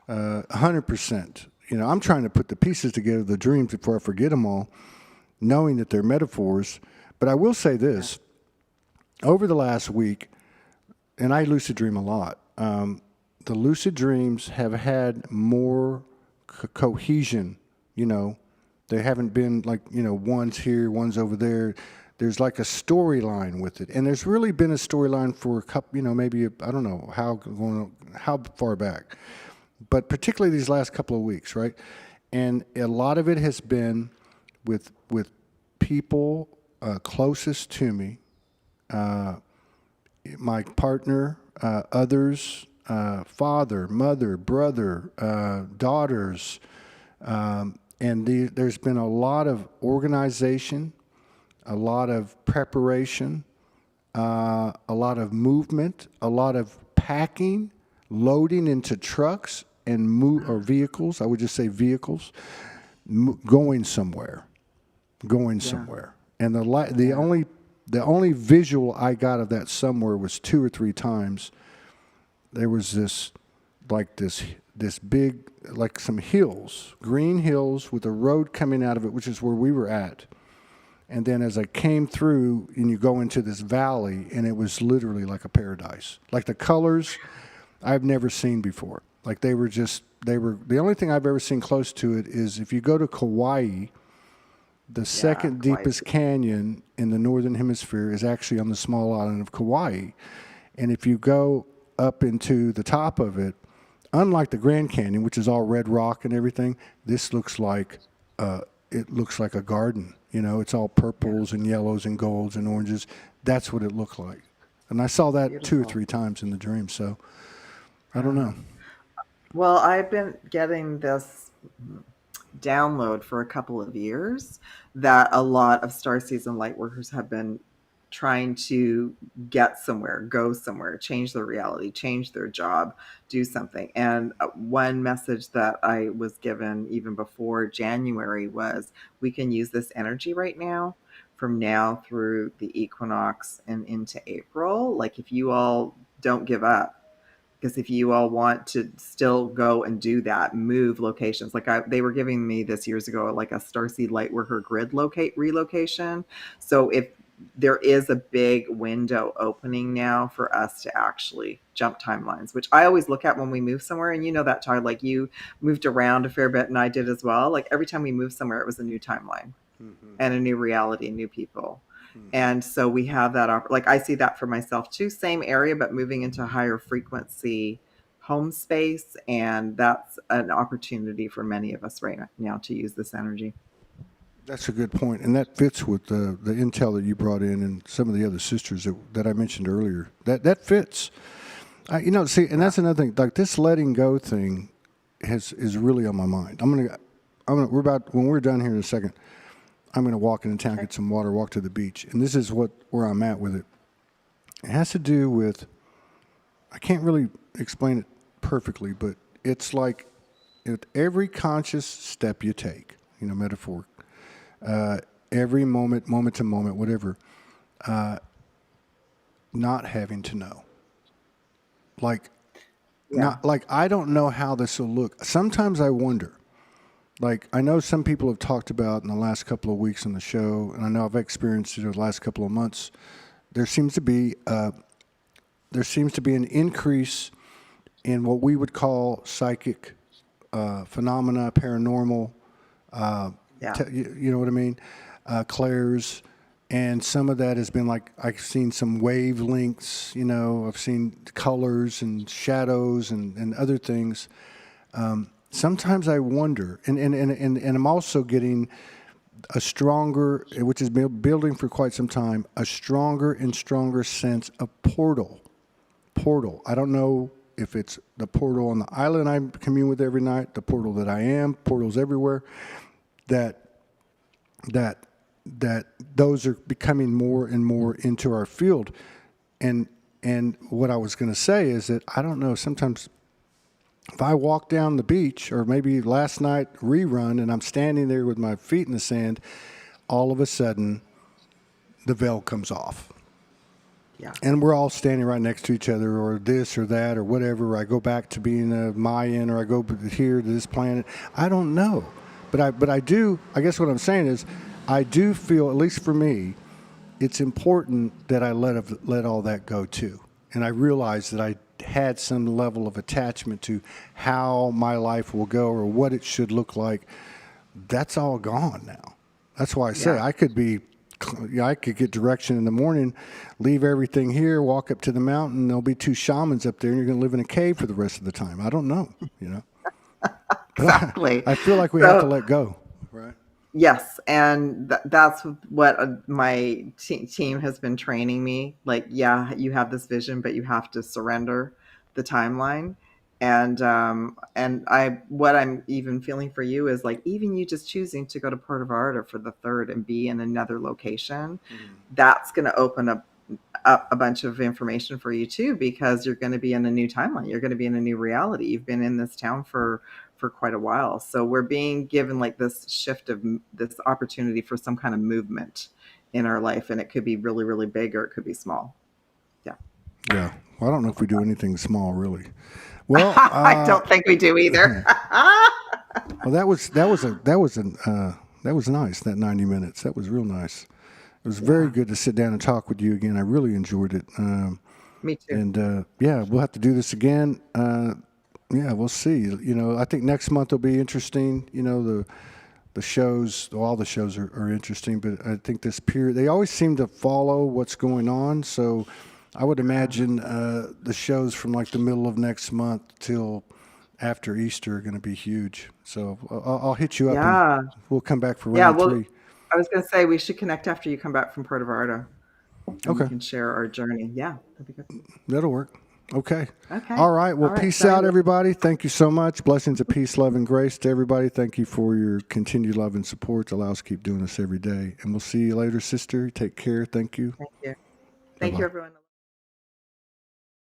S1: 100%. I'm trying to put the pieces together, the dreams, before I forget them all, knowing that they're metaphors. But I will say this. Over the last week, and I lucid dream a lot, the lucid dreams have had more cohesion, They haven't been like, one's here, one's over there. There's like a storyline with it. And there's really been a storyline for a couple, maybe, I don't know how far back. But particularly these last couple of weeks, right? And a lot of it has been with people closest to me, my partner, others, father, mother, brother, daughters, and there's been a lot of organization, a lot of preparation, a lot of movement, a lot of packing, loading into trucks and or vehicles. I would just say vehicles, going somewhere. And the only visual I got of that somewhere was 2 or 3 times. There was this big, like some hills, green hills with a road coming out of it, which is where we were at. And then as I came through, and you go into this valley, and it was literally like a paradise. Like the colors I've never seen before. Like they were the only thing I've ever seen close to it is if you go to Kauai, the second deepest canyon in the northern hemisphere is actually on the small island of Kauai. And if you go up into the top of it, unlike the Grand Canyon, which is all red rock and everything, this looks like a garden. It's all purples and yellows and golds and oranges. That's what it looked like. And I saw that 2 or 3 times in the dream. So I don't know.
S2: Well, I've been getting this download for a couple of years that a lot of star season light workers have been trying to get somewhere, go somewhere, change their reality, change their job, do something. And one message that I was given even before January was we can use this energy right now from now through the equinox and into April. Like if you all don't give up, because if you all want to still go and do that, move locations. Like they were giving me this years ago, like a Starseed Lightworker grid locate relocation. So if there is a big window opening now for us to actually jump timelines, which I always look at when we move somewhere. And you know that, Todd, like you moved around a fair bit and I did as well. Like every time we moved somewhere, it was a new timeline
S1: Mm-hmm.
S2: and a new reality, new people.
S1: Mm-hmm.
S2: And so we have that, like I see that for myself too, same area, but moving into higher frequency home space. And that's an opportunity for many of us right now to use this energy.
S1: That's a good point, and that fits with the intel that you brought in and some of the other sisters that I mentioned earlier. That fits. See, and
S2: Yeah.
S1: that's another thing. Like this letting go thing is really on my mind. We're about when we're done here in a second. I'm gonna walk into town,
S2: Okay.
S1: get some water, walk to the beach, and this is where I'm at with it. It has to do with I can't really explain it perfectly, but it's like with every conscious step you take, metaphor, every moment to moment, whatever, not having to know. Like,
S2: Yeah.
S1: not like I don't know how this will look. Sometimes I wonder. Like, I know some people have talked about in the last couple of weeks on the show, and I know I've experienced it over the last couple of months. There seems to be an increase in what we would call psychic phenomena, paranormal.
S2: Yeah.
S1: You know what I mean? Clairs, and some of that has been like I've seen some wavelengths. I've seen colors and shadows and other things. Sometimes I wonder, and I'm also getting a stronger, which has been building for quite some time, a stronger and stronger sense of portal. I don't know if it's the portal on the island I commune with every night, the portal that I am, portals everywhere. That that that those are becoming more and more into our field, and what I was going to say is that I don't know. Sometimes if I walk down the beach, or maybe last night rerun, and I'm standing there with my feet in the sand, all of a sudden the veil comes off
S2: Yeah.
S1: and we're all standing right next to each other, or this or that or whatever. I go back to being a Mayan, or I go here to this planet. I don't know, but I do. I guess what I'm saying is, I do feel, at least for me, it's important that I let all that go too, and I realize that I had some level of attachment to how my life will go or what it should look like. That's all gone now. That's why I say
S2: Yeah.
S1: I could get direction in the morning, leave everything here, walk up to the mountain. There'll be two shamans up there, and you're going to live in a cave for the rest of the time. I don't know, but
S2: Exactly.
S1: I feel like we have to
S2: So
S1: let go, right?
S2: yes, and that's what my team has been training me. Like, yeah, you have this vision, but you have to surrender the timeline. And I what I'm even feeling for you is like even you just choosing to go to Puerto Vallarta for the third and be in another location,
S1: Mm.
S2: that's going to open up a bunch of information for you too, because you're going to be in a new timeline. You're going to be in a new reality. You've been in this town for quite a while. So we're being given like this shift of this opportunity for some kind of movement in our life. And it could be really, really big or it could be small. Yeah.
S1: Yeah. Well, I don't know if we do anything small, really. Well,
S2: I don't think we do either.
S1: well, that was nice. That 90 minutes. That was real nice. It was very
S2: Yeah,
S1: good to sit down and talk with you again. I really enjoyed it.
S2: me too.
S1: And yeah, we'll have to do this again. Yeah, we'll see. I think next month will be interesting. The shows, all the shows are interesting, but I think this period, they always seem to follow what's going on. So I would imagine the shows from like the middle of next month till after Easter are going to be huge. So I'll hit you up and
S2: Yeah.
S1: we'll come back for
S2: Yeah.
S1: round
S2: Well,
S1: three.
S2: I was going to say we should connect after you come back from Puerto Vallarta and we
S1: Okay,
S2: can share our journey. Yeah, that'd be good.
S1: that'll work. Okay.
S2: Okay.
S1: All right. Well,
S2: All right.
S1: peace
S2: So
S1: out, everybody. Thank you so much. Blessings of peace, love, and grace to everybody. Thank you for your continued love and support. Allow us to keep doing this every day. And we'll see you later, sister. Take care. Thank you.
S2: thank you. Thank
S1: Bye-bye.
S2: you, everyone.